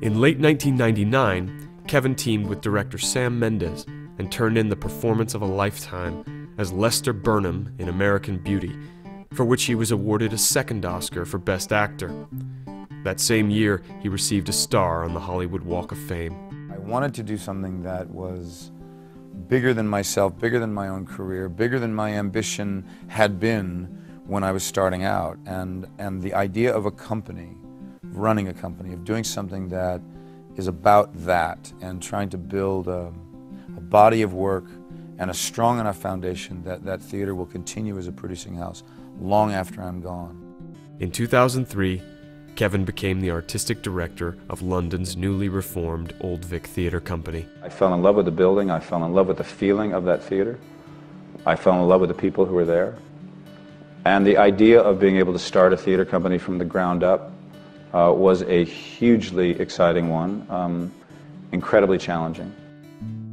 [SPEAKER 13] In late 1999, Kevin teamed with director Sam Mendes and turned in the performance of a lifetime as Lester Burnham in American Beauty, for which he was awarded a second Oscar for Best Actor. That same year, he received a star on the Hollywood Walk of Fame.
[SPEAKER 12] I wanted to do something that was bigger than myself, bigger than my own career, bigger than my ambition had been when I was starting out. And the idea of a company, running a company, of doing something that is about that and trying to build a body of work and a strong enough foundation that theater will continue as a producing house long after I'm gone.
[SPEAKER 13] In 2003, Kevin became the artistic director of London's newly reformed Old Vic Theatre Company.
[SPEAKER 12] I fell in love with the building. I fell in love with the feeling of that theater. I fell in love with the people who were there. And the idea of being able to start a theater company from the ground up was a hugely exciting one, incredibly challenging.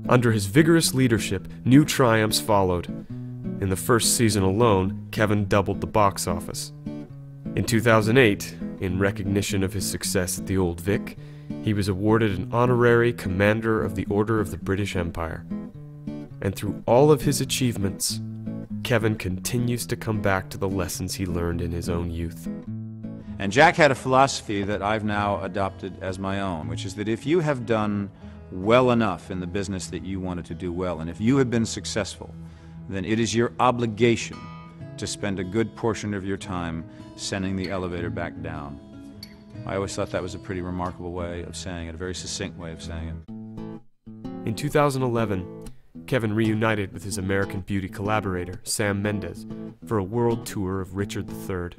[SPEAKER 13] Under his vigorous leadership, new triumphs followed. In the first season alone, Kevin doubled the box office. In 2008, in recognition of his success at the Old Vic, he was awarded an honorary Commander of the Order of the British Empire. And through all of his achievements, Kevin continues to come back to the lessons he learned in his own youth.
[SPEAKER 12] And Jack had a philosophy that I've now adopted as my own, which is that if you have done well enough in the business that you wanted to do well, and if you have been successful, then it is your obligation to spend a good portion of your time sending the elevator back down. I always thought that was a pretty remarkable way of saying it, a very succinct way of saying it.
[SPEAKER 13] In 2011, Kevin reunited with his American Beauty collaborator, Sam Mendes, for a world tour of Richard III.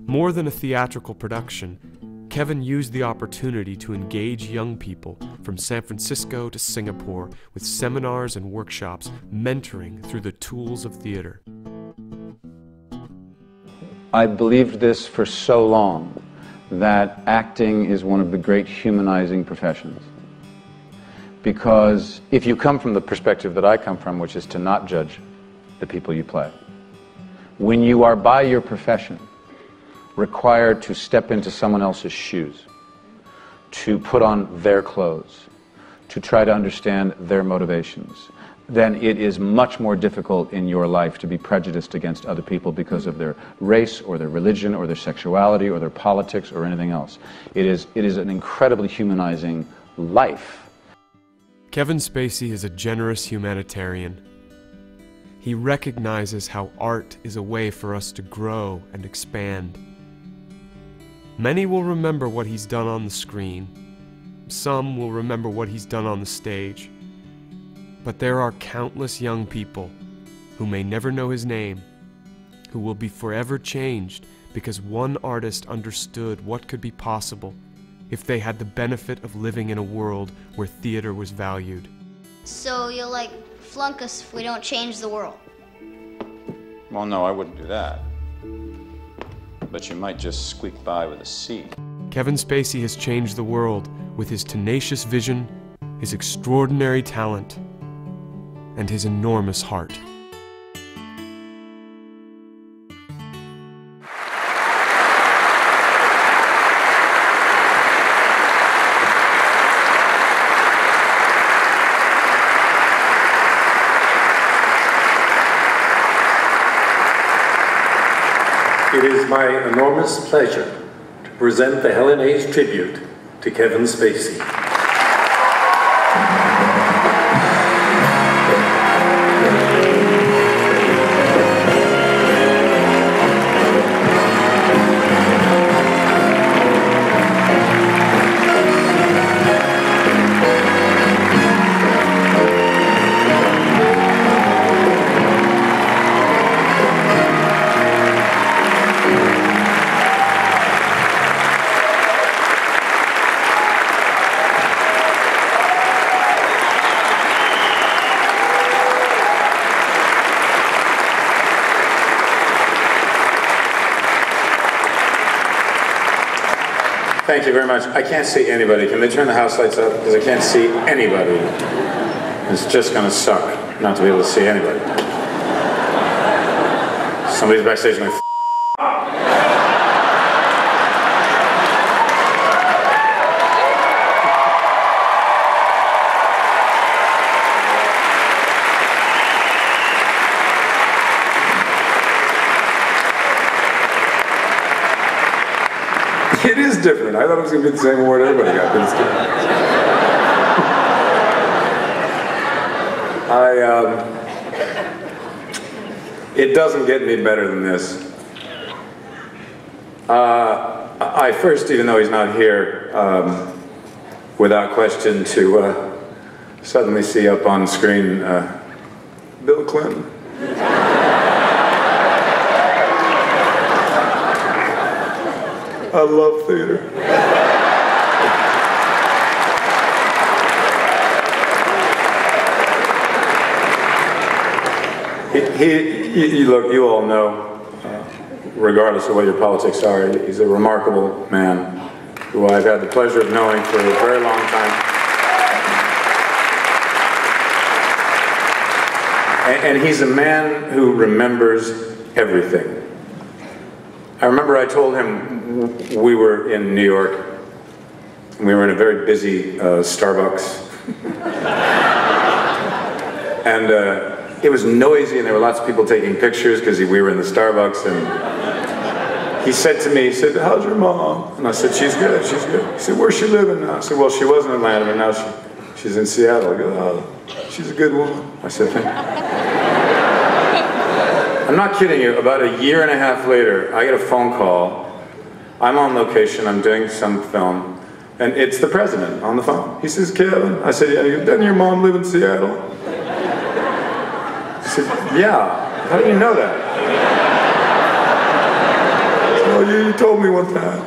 [SPEAKER 13] More than a theatrical production, Kevin used the opportunity to engage young people from San Francisco to Singapore with seminars and workshops, mentoring through the tools of theater.
[SPEAKER 12] I believed this for so long, that acting is one of the great humanizing professions. Because if you come from the perspective that I come from, which is to not judge the people you play, when you are by your profession required to step into someone else's shoes, to put on their clothes, to try to understand their motivations, then it is much more difficult in your life to be prejudiced against other people because of their race or their religion or their sexuality or their politics or anything else. It is an incredibly humanizing life.
[SPEAKER 13] Kevin Spacey is a generous humanitarian. He recognizes how art is a way for us to grow and expand. Many will remember what he's done on the screen. Some will remember what he's done on the stage. But there are countless young people who may never know his name, who will be forever changed because one artist understood what could be possible if they had the benefit of living in a world where theater was valued.
[SPEAKER 14] So you'll flunk us if we don't change the world?
[SPEAKER 12] Well, no, I wouldn't do that. But you might just squeak by with a C.
[SPEAKER 13] Kevin Spacey has changed the world with his tenacious vision, his extraordinary talent, and his enormous heart.
[SPEAKER 7] It is my enormous pleasure to present the Helen Hayes tribute to Kevin Spacey.
[SPEAKER 12] Thank you very much. I can't see anybody. Can they turn the house lights up? Because I can't see anybody. It's just going to suck not to be able to see anybody. Somebody's backstage going,
[SPEAKER 15] It is different. I thought it was going to be the same award everybody got, but it's different. It doesn't get any better than this. I first, even though he's not here, without question, to suddenly see up on screen Bill Clinton. I love theater. Look, you all know, regardless of what your politics are, he's a remarkable man who I've had the pleasure of knowing for a very long time. And he's a man who remembers everything. I remember I told him we were in New York, and we were in a very busy Starbucks. And it was noisy, and there were lots of people taking pictures because we were in the Starbucks. And he said to me, he said, "How's your mom?" And I said, "She's good, she's good." He said, "Where's she living now?" I said, "Well, she was in Atlanta, but now she's in Seattle." I go, "Oh, she's a good woman." I said, "Thank you." I'm not kidding you, about a year and a half later, I get a phone call. I'm on location, I'm doing some film, and it's the president on the phone. He says, "Kevin." I said, "Yeah." "Doesn't your mom live in Seattle?" He said, "Yeah." "How do you know that?" "Oh, you told me one time."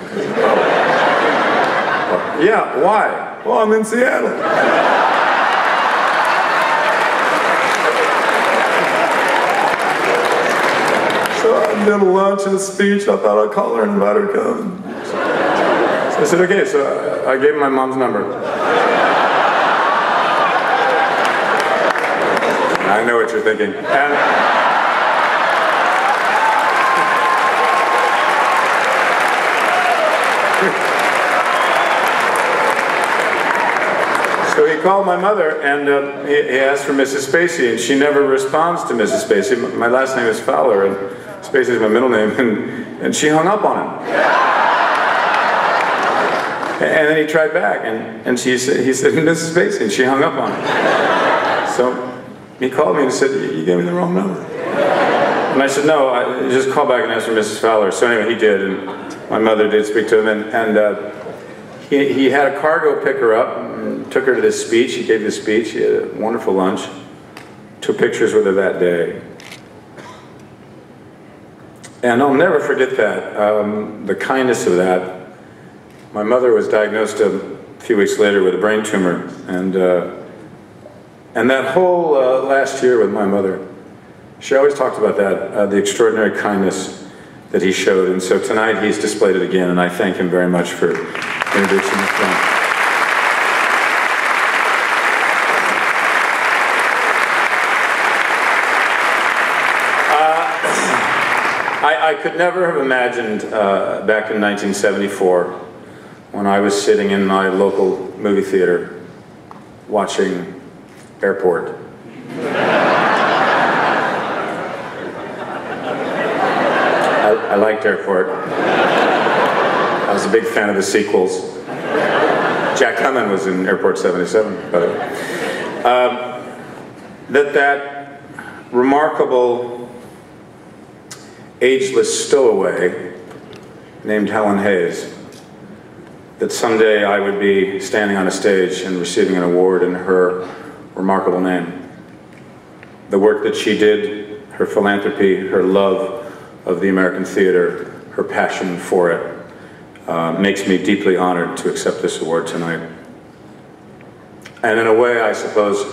[SPEAKER 15] Yeah, why? Well, I'm in Seattle. So I did a lunch and a speech. I thought I'd call her and invite her to come. So I said, okay, so I gave him my mom's number. I know what you're thinking. So he called my mother and he asked for Mrs. Spacey, and she never responds to Mrs. Spacey. My last name is Fowler, and Spacey is my middle name, and she hung up on him. And then he tried back, and he said, Mrs. Spacey, and she hung up on him. So he called me and said, you gave me the wrong number. And I said, no, I just call back and ask for Mrs. Fowler. So anyway, he did, and my mother did speak to him, and he had a cargo pick her up, and took her to this speech. He gave this speech. He had a wonderful lunch. Took pictures with her that day. And I'll never forget that, the kindness of that. My mother was diagnosed a few weeks later with a brain tumor, and that whole last year with my mother, she always talked about that, the extraordinary kindness that he showed. And so tonight he's displayed it again, and I thank him very much for introducing the film. I could never have imagined back in 1974 when I was sitting in my local movie theater watching Airport. I liked Airport. I was a big fan of the sequels. Jack Lemmon was in Airport 77, by the way. That remarkable ageless stowaway named Helen Hayes, that someday I would be standing on a stage and receiving an award in her remarkable name. The work that she did, her philanthropy, her love of the American theater, her passion for it, makes me deeply honored to accept this award tonight. And in a way, I suppose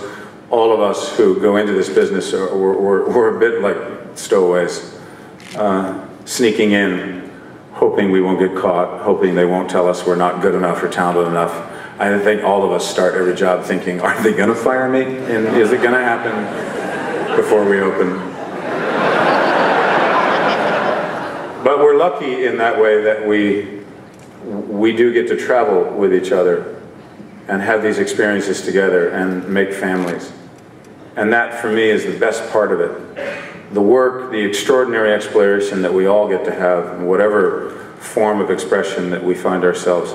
[SPEAKER 15] all of us who go into this business we're a bit like stowaways, sneaking in, hoping we won't get caught, hoping they won't tell us we're not good enough or talented enough. I think all of us start every job thinking, are they gonna fire me? And is it gonna happen before we open? But we're lucky in that way that we do get to travel with each other and have these experiences together and make families. And that, for me, is the best part of it. The work, the extraordinary exploration that we all get to have in whatever form of expression that we find ourselves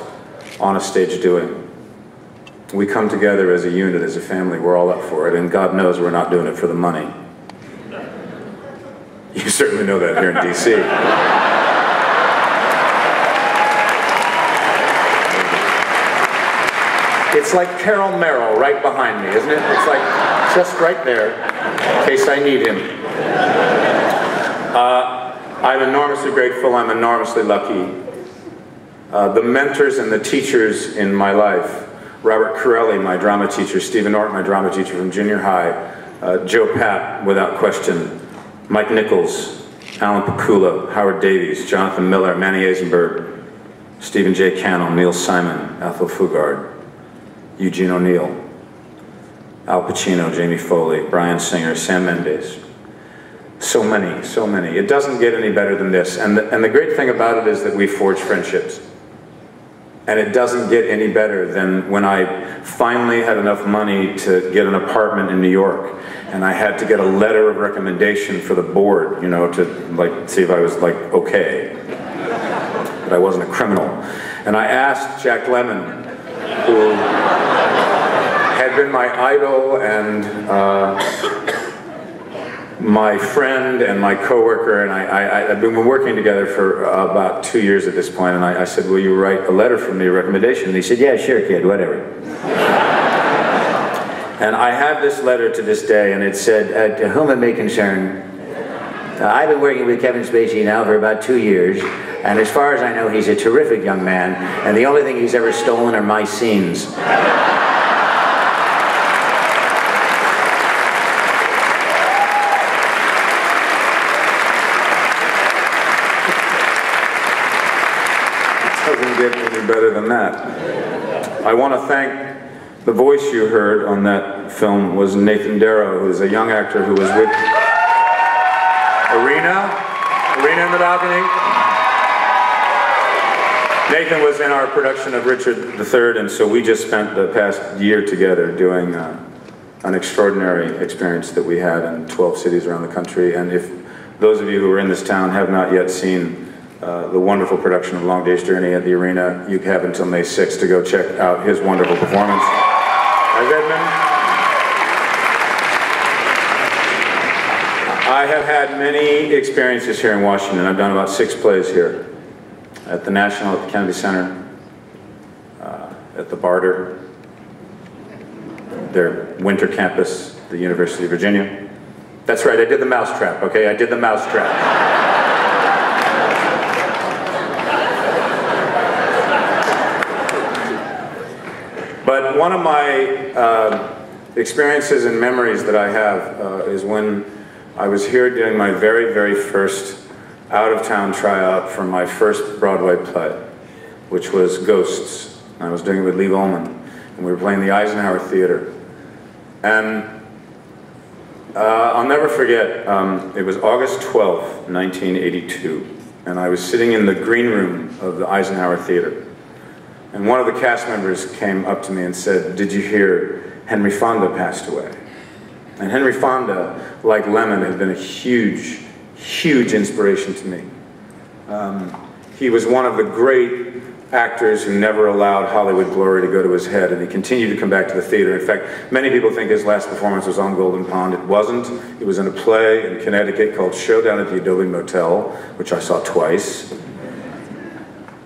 [SPEAKER 15] on a stage doing. We come together as a unit, as a family, we're all up for it, and God knows we're not doing it for the money. You certainly know that here in DC. It's like Carol Merrill right behind me, isn't it? It's like just right there, in case I need him. I'm enormously grateful, I'm enormously lucky. The mentors and the teachers in my life, Robert Corelli, my drama teacher, Stephen Norton, my drama teacher from junior high, Joe Papp, without question, Mike Nichols, Alan Pakula, Howard Davies, Jonathan Miller, Manny Eisenberg, Stephen J. Cannell, Neil Simon, Ethel Fugard, Eugene O'Neill, Al Pacino, Jamie Foley, Brian Singer, Sam Mendes. So many, so many. It doesn't get any better than this. And the great thing about it is that we forge friendships. And it doesn't get any better than when I finally had enough money to get an apartment in New York. And I had to get a letter of recommendation for the board, you know, to like see if I was like okay. But I wasn't a criminal. And I asked Jack Lemmon, who had been my idol and my friend and my coworker, and I've been working together for about 2 years at this point, and I said, will you write a letter for me, a recommendation? And he said, yeah, sure, kid, whatever. And I have this letter to this day, and it said, to whom it may concern, I've been working with Kevin Spacey now for about 2 years.
[SPEAKER 16] And as far as I know, he's a terrific young man, and the only thing he's ever stolen are my scenes.
[SPEAKER 15] Doesn't get any better than that. I want to thank the voice you heard on that film was Nathan Darrow, who's a young actor who was with Arena in the balcony. Nathan was in our production of Richard III, and so we just spent the past year together doing an extraordinary experience that we had in 12 cities around the country. And if those of you who are in this town have not yet seen the wonderful production of Long Day's Journey at the Arena, you have until May 6th to go check out his wonderful performance as Edmund. I have had many experiences here in Washington. I've done about 6 plays here. At the National, at the Kennedy Center, at the Barter, their winter campus, the University of Virginia. That's right, I did the mousetrap, okay? I did the mousetrap. But one of my experiences and memories that I have is when I was here doing my very, very first out-of-town tryout for my first Broadway play, which was Ghosts. I was doing it with Lee Ullman, and we were playing the Eisenhower Theater. And I'll never forget, it was August 12th, 1982, and I was sitting in the green room of the Eisenhower Theater. And one of the cast members came up to me and said, "Did you hear Henry Fonda passed away?" And Henry Fonda, like Lemon, had been a huge, huge inspiration to me. He was one of the great actors who never allowed Hollywood glory to go to his head, and he continued to come back to the theater. In fact, many people think his last performance was on Golden Pond. It wasn't. It was in a play in Connecticut called Showdown at the Adobe Motel, which I saw twice.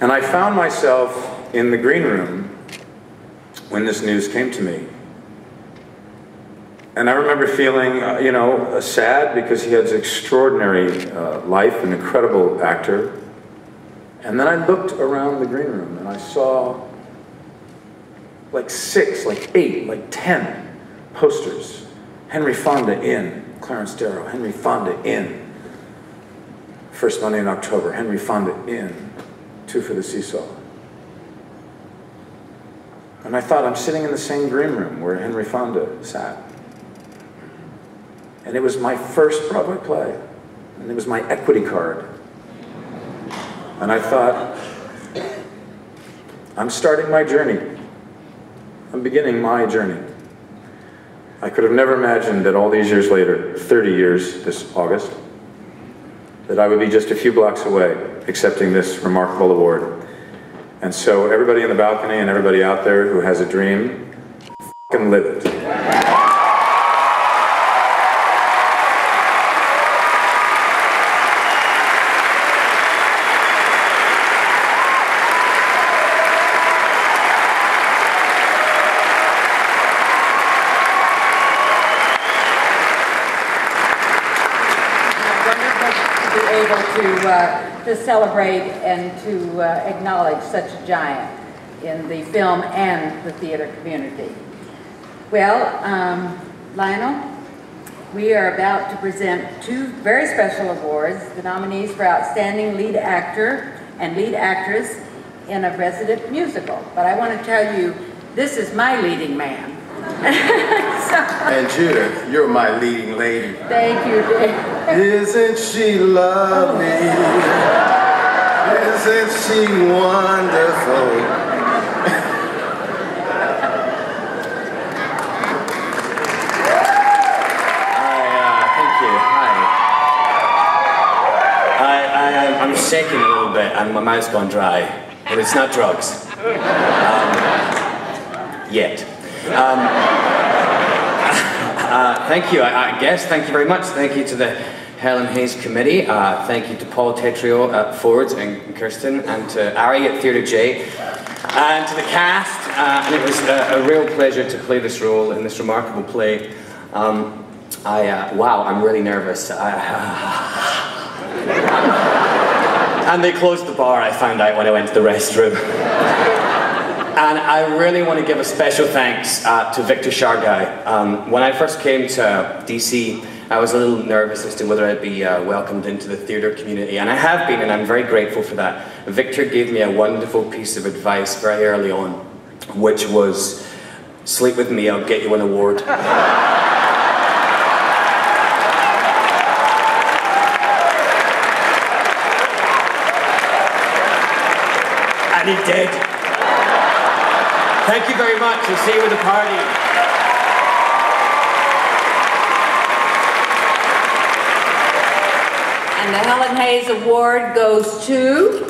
[SPEAKER 15] And I found myself in the green room when this news came to me. And I remember feeling, you know, sad because he had an extraordinary life, an incredible actor. And then I looked around the green room and I saw like 6, like 8, like 10 posters. Henry Fonda in, Clarence Darrow, Henry Fonda in. First Monday in October, Henry Fonda in, 2 for the Seesaw. And I thought, I'm sitting in the same green room where Henry Fonda sat. And it was my first Broadway play. And it was my equity card. And I thought, I'm starting my journey. I'm beginning my journey. I could have never imagined that all these years later, 30 years this August, that I would be just a few blocks away accepting this remarkable award. And so everybody in the balcony and everybody out there who has a dream, f***ing live it.
[SPEAKER 17] To celebrate and to acknowledge such a giant in the film and the theater community. Well, Lionel, we are about to present 2 very special awards, the nominees for Outstanding Lead Actor and Lead Actress in a Resident Musical. But I want to tell you, this is my leading man.
[SPEAKER 18] And Judith, you're my leading lady.
[SPEAKER 17] Thank you, dear.
[SPEAKER 18] Isn't she lovely? Isn't she wonderful?
[SPEAKER 19] Thank you. Hi. I'm shaking a little bit and my mouth's gone dry, but it's not drugs. Yet. Thank you, I guess. Thank you very much. Thank you to the Helen Hayes Committee. Thank you to Paul Tetrio at Ford and Kirsten, and to Ari at Theatre J, and to the cast. And it was a real pleasure to play this role in this remarkable play. Wow, I'm really nervous. And they closed the bar, I found out when I went to the restroom. And I really want to give a special thanks to Victor Shargai. When I first came to DC, I was a little nervous as to whether I'd be welcomed into the theatre community, and I have been, and I'm very grateful for that. Victor gave me a wonderful piece of advice very early on, which was, sleep with me, I'll get you an award. And he did. Thank you very much. I'll see you at the party.
[SPEAKER 17] And the Helen Hayes Award goes to...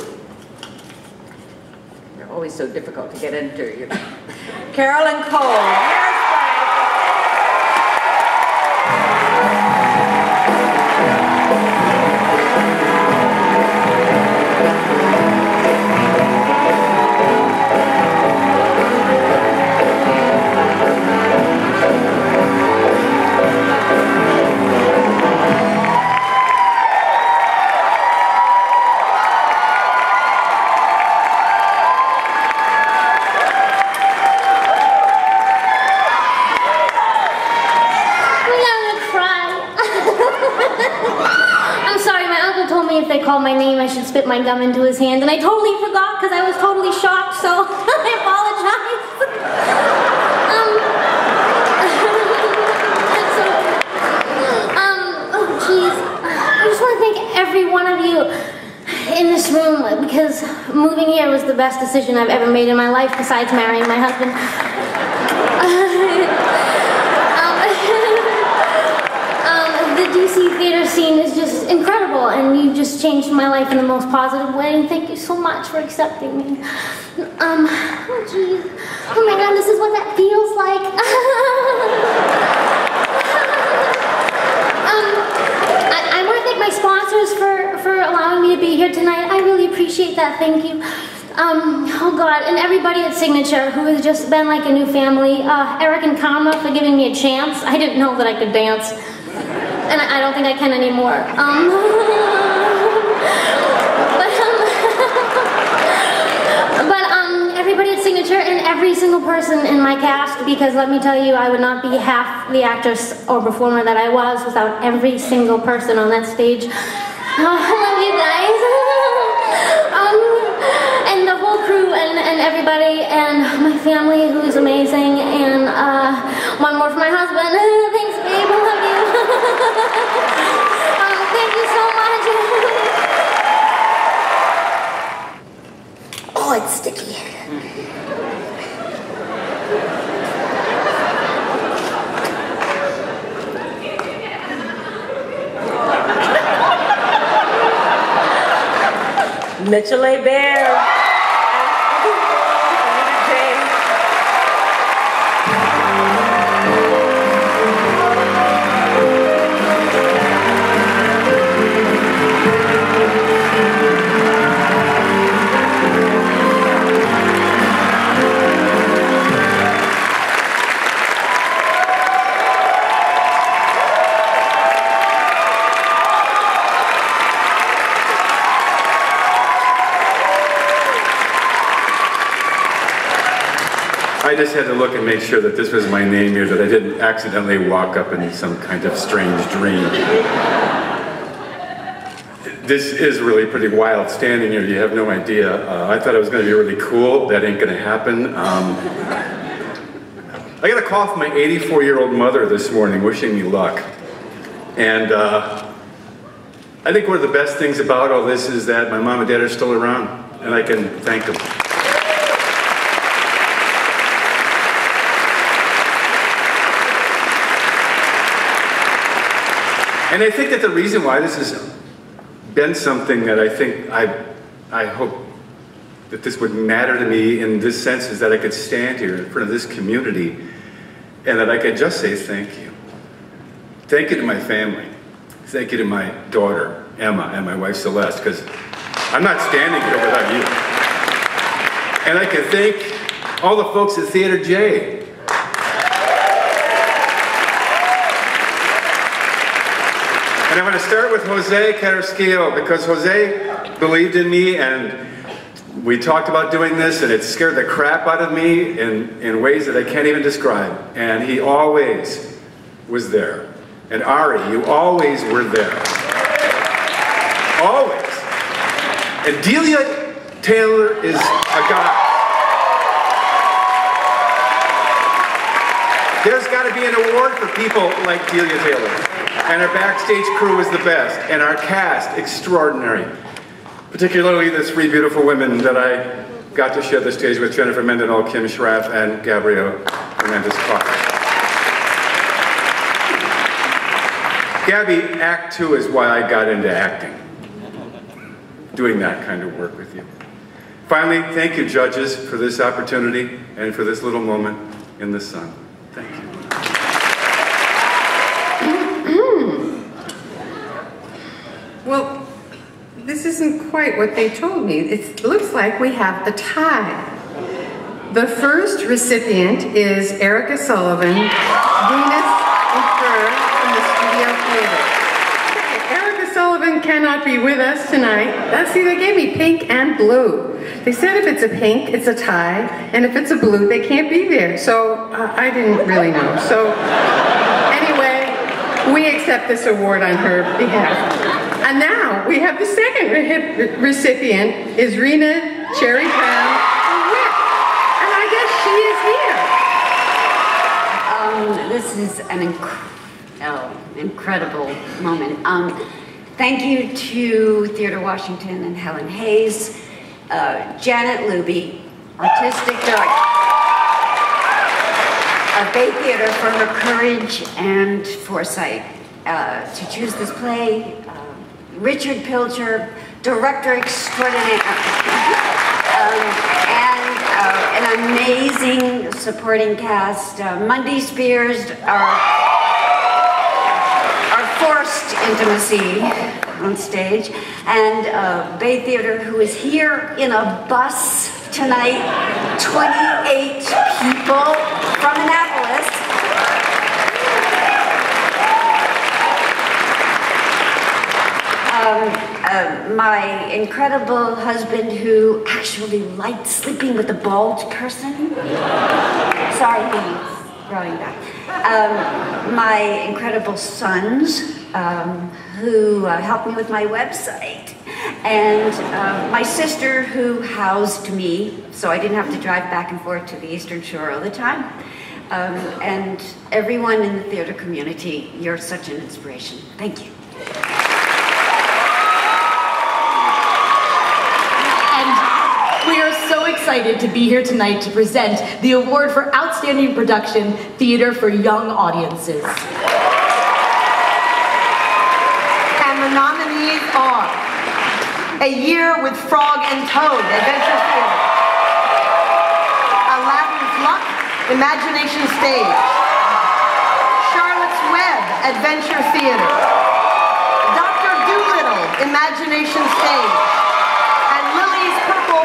[SPEAKER 17] They're always so difficult to get into, you know. Carolyn Cole.
[SPEAKER 8] Called my name, I should spit my gum into his hand, and I totally forgot because I was totally shocked, so I apologize. Oh jeez, I just want to thank every one of you in this room, because moving here was the best decision I've ever made in my life besides marrying my husband. The DC theater scene is just incredible, and you've just changed my life in the most positive way, and thank you so much for accepting me. Oh geez, oh my god, this is what that feels like. I want to thank my sponsors for allowing me to be here tonight. I really appreciate that, thank you. Oh god, and everybody at Signature who has just been like a new family. Eric and Karma for giving me a chance. I didn't know that I could dance. And I don't think I can anymore. Everybody at Signature and every single person in my cast, because let me tell you, I would not be half the actress or performer that I was without every single person on that stage. Oh, I love you guys. And the whole crew and everybody and my family who's amazing, and one more for my husband. Thanks babe, I love you. Thank you so much. Oh, it's sticky.
[SPEAKER 17] Mitchell A. Bear.
[SPEAKER 15] I just had to look and make sure that this was my name here, that I didn't accidentally walk up in some kind of strange dream. This is really pretty wild standing here, you have no idea. I thought it was going to be really cool. That ain't going to happen. I got a call from my 84-year-old mother this morning wishing me luck. And I think one of the best things about all this is that my mom and dad are still around, and I can thank them. And I think that the reason why this has been something that I think I hope that this would matter to me in this sense is that I could stand here in front of this community and that I could just say thank you. Thank you to my family. Thank you to my daughter, Emma, and my wife, Celeste, because I'm not standing here without you. And I can thank all the folks at Theater J. And I'm going to start with Jose Carrasquillo, because Jose believed in me, and we talked about doing this, and it scared the crap out of me in ways that I can't even describe. And he always was there. And Ari, you always were there. Always. And Delia Taylor is a god. There's got to be an award for people like Delia Taylor. And our backstage crew was the best. And our cast, extraordinary. Particularly the three beautiful women that I got to share the stage with: Jennifer Mendenhall, Kim Schraff, and Gabrielle Hernandez-Clark. Gabby, Act 2 is why I got into acting. Doing that kind of work with you. Finally, thank you, judges, for this opportunity and for this little moment in the sun. Thank you.
[SPEAKER 9] Well, this isn't quite what they told me. It looks like we have a tie. The first recipient is Erica Sullivan, Venus and Fur from the Studio Theater. Okay, Erica Sullivan cannot be with us tonight. See, they gave me pink and blue. They said if it's a pink, it's a tie, and if it's a blue, they can't be there. So I didn't really know. So anyway, we accept this award on her behalf. And now we have the second recipient is Rena Cherry Brown Witt. And I guess she is here.
[SPEAKER 20] This is an incredible moment. Thank you to Theatre Washington and Helen Hayes, Janet Luby, Artistic Director of Bay Theatre, for her courage and foresight to choose this play. Richard Pilcher, Director Extraordinaire, and an amazing supporting cast. Mundy Spears, our forced intimacy on stage, and Bay Theatre, who is here in a bus tonight, 28 people from Annapolis. My incredible husband, who actually liked sleeping with a bald person. Sorry, he's growing back. My incredible sons, who helped me with my website. And my sister, who housed me, so I didn't have to drive back and forth to the Eastern Shore all the time. And everyone in the theater community, you're such an inspiration. Thank you.
[SPEAKER 21] We are so excited to be here tonight to present the award for Outstanding Production, Theater for Young Audiences.
[SPEAKER 22] And the nominees are A Year with Frog and Toad, Adventure Theater; Aladdin's Luck, Imagination Stage; Charlotte's Web, Adventure Theater; Dr. Dolittle, Imagination Stage;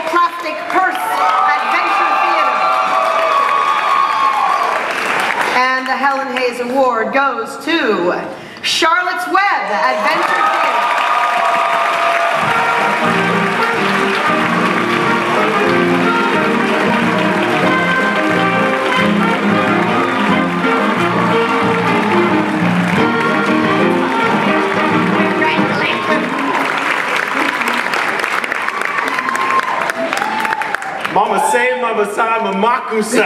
[SPEAKER 22] Plastic Purse, Adventure Theater. And the Helen Hayes Award goes to Charlotte's Web, Adventure Theater.
[SPEAKER 23] Mama say, mama sa, mamakusa.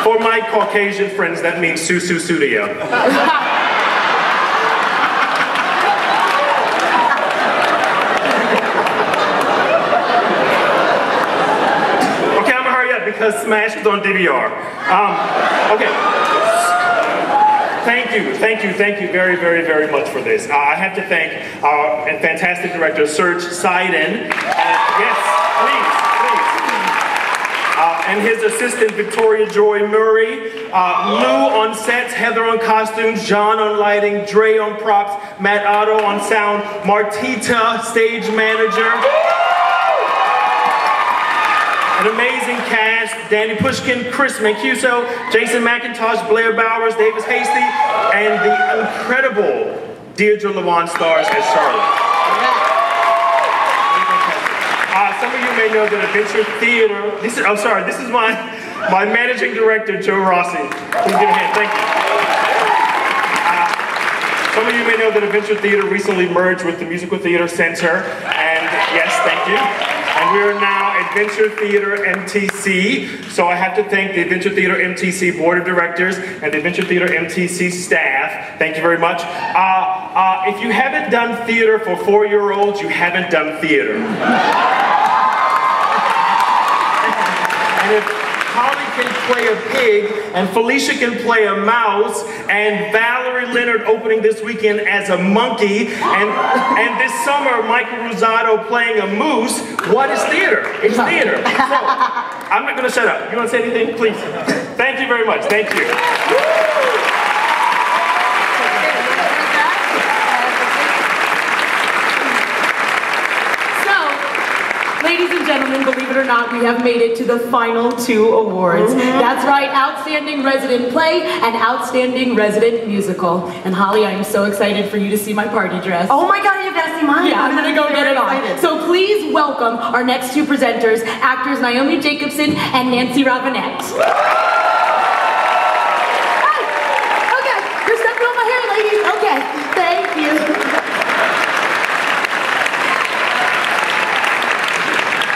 [SPEAKER 23] For my Caucasian friends, that means susu sudia. Okay, I'm gonna hurry up because Smash is on DVR. Okay. Thank you very, very, very much for this. I have to thank our fantastic director, Serge Seiden. Yes, please. And his assistant, Victoria Joy Murray. Lou on sets, Heather on costumes, John on lighting, Dre on props, Matt Otto on sound, Martita, stage manager. An amazing cast: Danny Pushkin, Chris Mancuso, Jason McIntosh, Blair Bowers, Davis Hasty, and the incredible Deirdre LeVon stars as Charlotte. Some of you may know that Adventure Theater, this is my managing director, Joe Rossi. Please give a hand, thank you. Some of you may know that Adventure Theater recently merged with the Musical Theater Center, and yes, thank you. And we are now Adventure Theater MTC, so I have to thank the Adventure Theater MTC Board of Directors and the Adventure Theater MTC staff. Thank you very much. If you haven't done theater for 4-year-olds, you haven't done theater. And if Holly can play a pig, and Felicia can play a mouse, and Valerie Leonard opening this weekend as a monkey, and this summer Michael Rosado playing a moose, what is theater? It's theater. So, I'm not going to shut up. You want to say anything? Please. Thank you very much. Thank you.
[SPEAKER 21] Ladies and gentlemen, believe it or not, we have made it to the final 2 awards. That's right, Outstanding Resident Play and Outstanding Resident Musical. And Holly, I am so excited for you to see my party dress.
[SPEAKER 22] Oh my God, you gotta see mine.
[SPEAKER 21] Yeah, I'm gonna go get it on. So please welcome our next 2 presenters, actors Naomi Jacobson and Nancy Robinette. Hey, okay, you're stepping on my hair, ladies. Okay, thank you.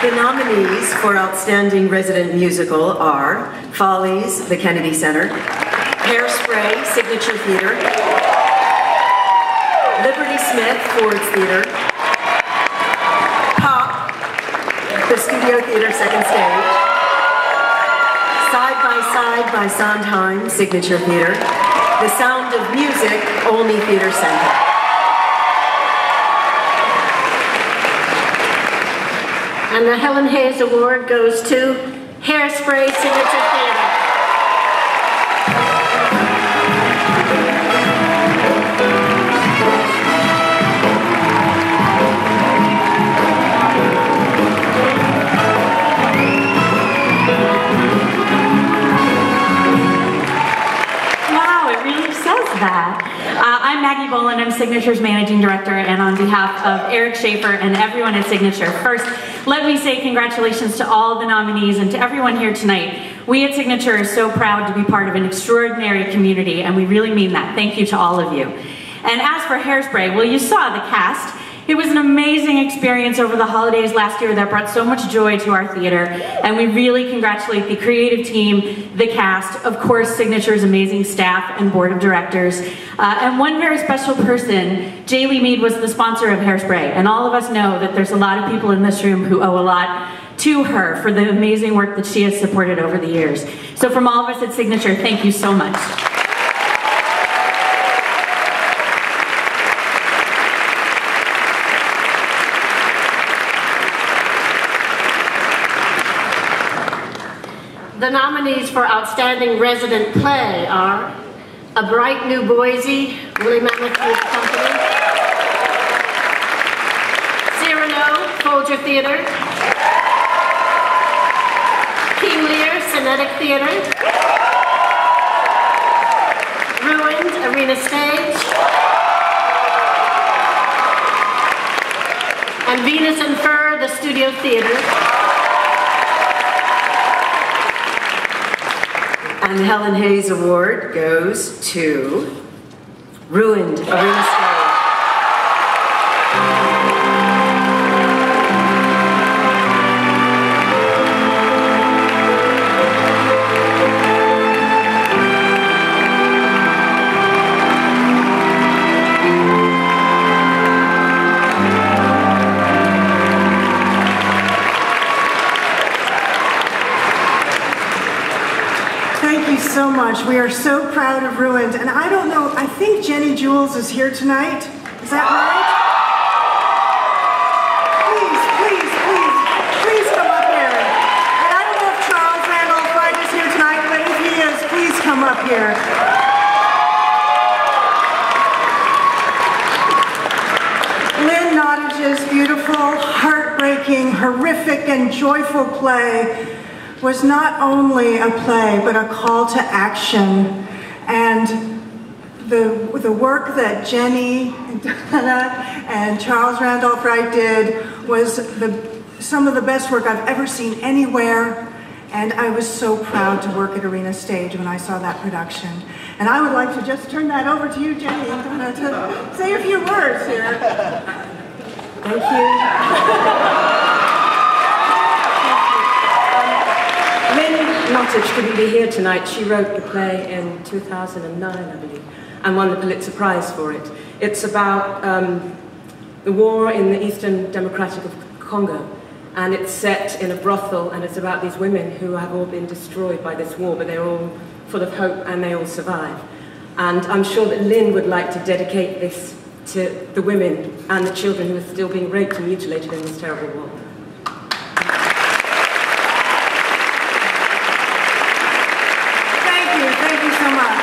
[SPEAKER 22] The nominees for Outstanding Resident Musical are Follies, the Kennedy Center, Hairspray, Signature Theater, Liberty Smith, Ford's Theater, Pop, the Studio Theater, Second Stage, Side by Side by Sondheim, Signature Theater, The Sound of Music, Olney Theater Center.
[SPEAKER 1] And the Helen Hayes Award goes to Hairspray, Signature Theater.
[SPEAKER 3] Wow, it really says that. I'm Maggie Boland, I'm Signature's Managing Director, and on behalf of Eric Schaefer and everyone at Signature, first, let me say congratulations to all the nominees and to everyone here tonight. We at Signature are so proud to be part of an extraordinary community, and we really mean that. Thank you to all of you. And as for Hairspray, well, you saw the cast. It was an amazing experience over the holidays last year that brought so much joy to our theater, and we really congratulate the creative team, the cast, of course, Signature's amazing staff and board of directors, and one very special person. Jaylee Mead was the sponsor of Hairspray, and all of us know that there's a lot of people in this room who owe a lot to her for the amazing work that she has supported over the years. So from all of us at Signature, thank you so much.
[SPEAKER 1] The nominees for Outstanding Resident Play are A Bright New Boise, Willie Mammoth Youth Company, Cyrano, Folger Theater, King Lear, Cinetic Theater, Ruined, Arena Stage, and Venus and Fur, the Studio Theater.
[SPEAKER 22] And the Helen Hayes Award goes to Ruined, Arena Stage. So much. We are so proud of Ruined, and I don't know, I think Jenny Jules is here tonight. Is that right? Please come up here. And I don't know if Charles Randolph Wright is here tonight, but if he is, please come up here. Lynn Nottage's beautiful Heartbreak
[SPEAKER 4] groundbreaking, horrific, and joyful play was not only a play, but a call to action. And the work that Jenny and Donna and Charles Randolph Wright did was some of the best work I've ever seen anywhere. And I was so proud to work at Arena Stage when I saw that production. And I would like to just turn that over to you, Jenny, and Donna, to say a few words here.
[SPEAKER 22] Thank you. Lynn Nottage couldn't be here tonight. She wrote the play in 2009, I believe, and won the Pulitzer Prize for it. It's about the war in the Eastern Democratic of Congo, and it's set in a brothel, and it's about these women who have all been destroyed by this war, but they're all full of hope and they all survive. And I'm sure that Lynn would like to dedicate this to the women and the children who are still being raped and mutilated in this terrible war.
[SPEAKER 4] Thank you so much.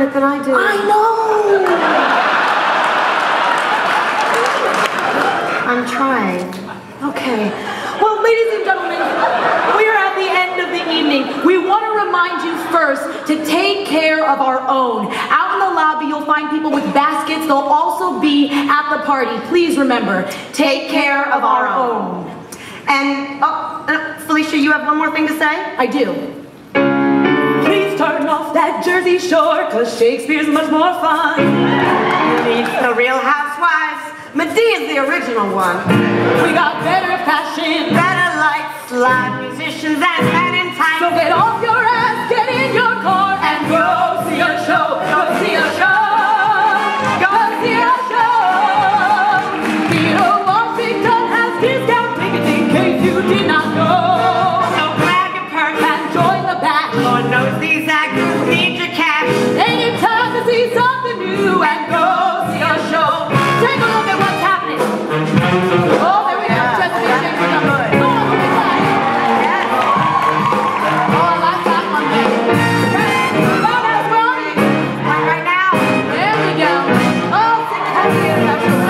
[SPEAKER 1] Than I do.
[SPEAKER 21] I know!
[SPEAKER 1] I'm trying.
[SPEAKER 21] Okay. Well, ladies and gentlemen, we are at the end of the evening. We want to remind you first to take care of our own. Out in the lobby, you'll find people with baskets. They'll also be at the party. Please remember, take care of our own.
[SPEAKER 22] And, Felicia, you have one more thing to say?
[SPEAKER 21] I do. Please turn off that Jersey Shore, cause Shakespeare's much more fun.
[SPEAKER 22] The Real Housewives. Medea's the original one.
[SPEAKER 21] We got better fashion,
[SPEAKER 22] better lights, live musicians, and men in time.
[SPEAKER 21] So get off your ass, get in your car, and go see a show. Go see a show. Go see a show. Theodore Washington has discount tickets in case you did not know.
[SPEAKER 22] So grab your purse
[SPEAKER 21] and join the batch.
[SPEAKER 22] Lord knows these actors need your cash.
[SPEAKER 21] Ain't it time to see something new and go see a show? Take a look at what's happening. Oh, there we go. Just be shaking up. Go on, look at that. Yes. Oh, I like that one there. Oh, that's right.
[SPEAKER 22] Right now.
[SPEAKER 21] There we go. Oh, sing happy and special.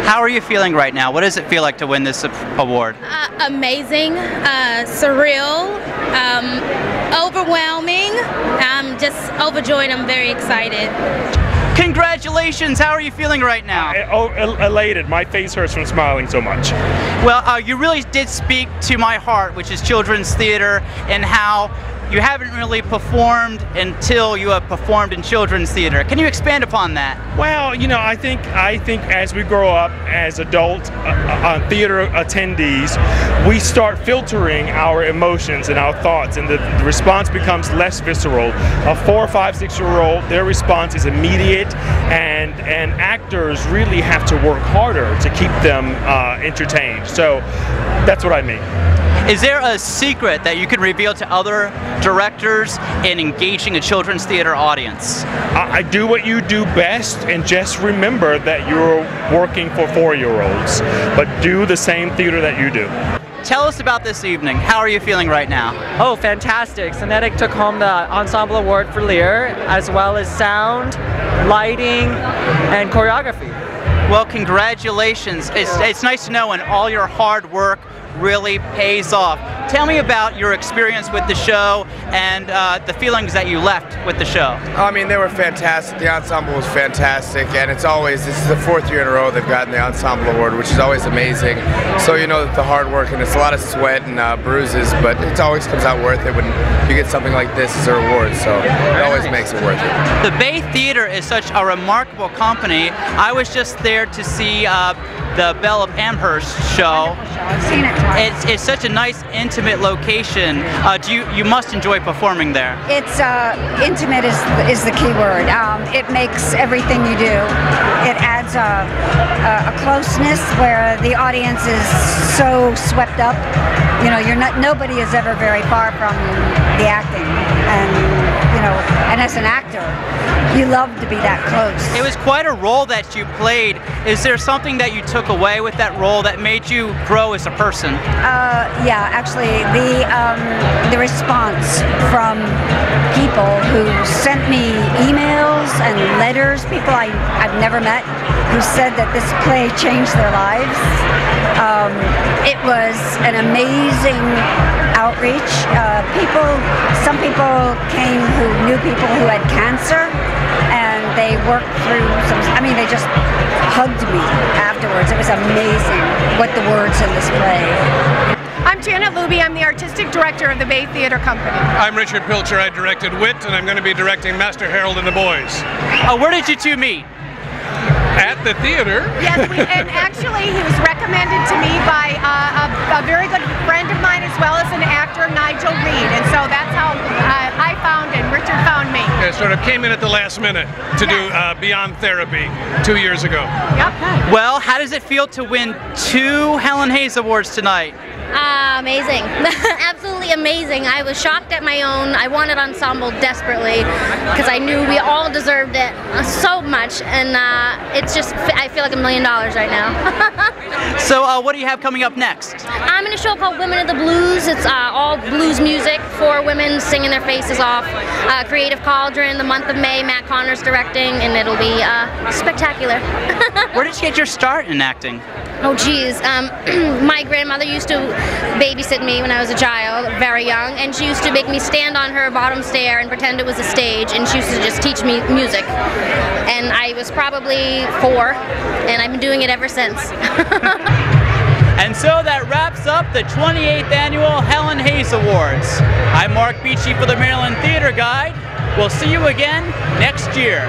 [SPEAKER 5] How are you feeling right now? What does it feel like to win this award?
[SPEAKER 6] Amazing, surreal, overwhelming. I'm just overjoyed. I'm very excited.
[SPEAKER 5] Congratulations! How are you feeling right now?
[SPEAKER 23] Elated. My face hurts from smiling so much.
[SPEAKER 5] Well, you really did speak to my heart, which is children's theater, and how you haven't really performed until you have performed in children's theater. Can you expand upon that?
[SPEAKER 23] Well, you know, I think as we grow up as adult theater attendees, we start filtering our emotions and our thoughts, and the response becomes less visceral. A 4-, 5-, 6-year-old, their response is immediate, and actors really have to work harder to keep them entertained. So that's what I mean.
[SPEAKER 5] Is there a secret that you can reveal to other directors in engaging a children's theater audience?
[SPEAKER 23] I do what you do best, and just remember that you're working for 4-year-olds, but do the same theater that you do.
[SPEAKER 5] Tell us about this evening. How are you feeling right now?
[SPEAKER 10] Oh, fantastic. Cinetic took home the Ensemble Award for Lear, as well as sound, lighting, and choreography.
[SPEAKER 5] Well, congratulations. It's nice to know when all your hard work really pays off. Tell me about your experience with the show and the feelings that you left with the show.
[SPEAKER 24] I mean, they were fantastic. The ensemble was fantastic, and this is the 4th year in a row they've gotten the Ensemble Award, which is always amazing. So you know that the hard work, and it's a lot of sweat and bruises, but it always comes out worth it when you get something like this as a reward, so it always makes it worth it.
[SPEAKER 5] The Bay Theater is such a remarkable company. I was just there to see the Belle of Amherst show.
[SPEAKER 25] I've seen it twice.
[SPEAKER 5] It's such a nice, intimate location. You must enjoy performing there.
[SPEAKER 25] It's intimate is the key word. It makes everything you do. It adds a closeness where the audience is so swept up. You know, nobody is ever very far from the acting, and as an actor, you love to be that close.
[SPEAKER 5] It was quite a role that you played. Is there something that you took away with that role that made you grow as a person?
[SPEAKER 25] Yeah, actually, the response from people who sent me emails and letters, people I've never met, who said that this play changed their lives. It was an amazing outreach. Some people came who knew people who had cancer, and they worked through they just hugged me afterwards. It was amazing what the words in this play.
[SPEAKER 26] I'm Janet Luby. I'm the artistic director of the Bay Theater Company.
[SPEAKER 27] I'm Richard Pilcher. I directed Wit, and I'm going to be directing Master Harold and the Boys.
[SPEAKER 5] Where did you two meet?
[SPEAKER 27] At the theater.
[SPEAKER 26] Yes, and actually he was recommended to me by a very good friend of mine, as well as an actor, Nigel Reed, and so that's how I found and Richard found me.
[SPEAKER 27] It sort of came in at the last minute to do Beyond Therapy 2 years ago.
[SPEAKER 26] Yep.
[SPEAKER 5] Well, how does it feel to win 2 Helen Hayes Awards tonight?
[SPEAKER 8] Amazing. Absolutely amazing. I was shocked at my own. I wanted ensemble desperately because I knew we all deserved it so much, and it's just, I feel like $1 million right now.
[SPEAKER 5] So what do you have coming up next?
[SPEAKER 8] I'm in a show called Women of the Blues. It's all blues music for women singing their faces off. Creative Cauldron, the month of May, Matt Connor's directing, and it'll be spectacular.
[SPEAKER 5] Where did you get your start in acting?
[SPEAKER 8] Oh geez, my grandmother used to babysit me when I was a child, very young, and she used to make me stand on her bottom stair and pretend it was a stage, and she used to just teach me music. And I was probably 4, and I've been doing it ever since.
[SPEAKER 5] And so that wraps up the 28th Annual Helen Hayes Awards. I'm Mark Beachy for the Maryland Theater Guide. We'll see you again next year.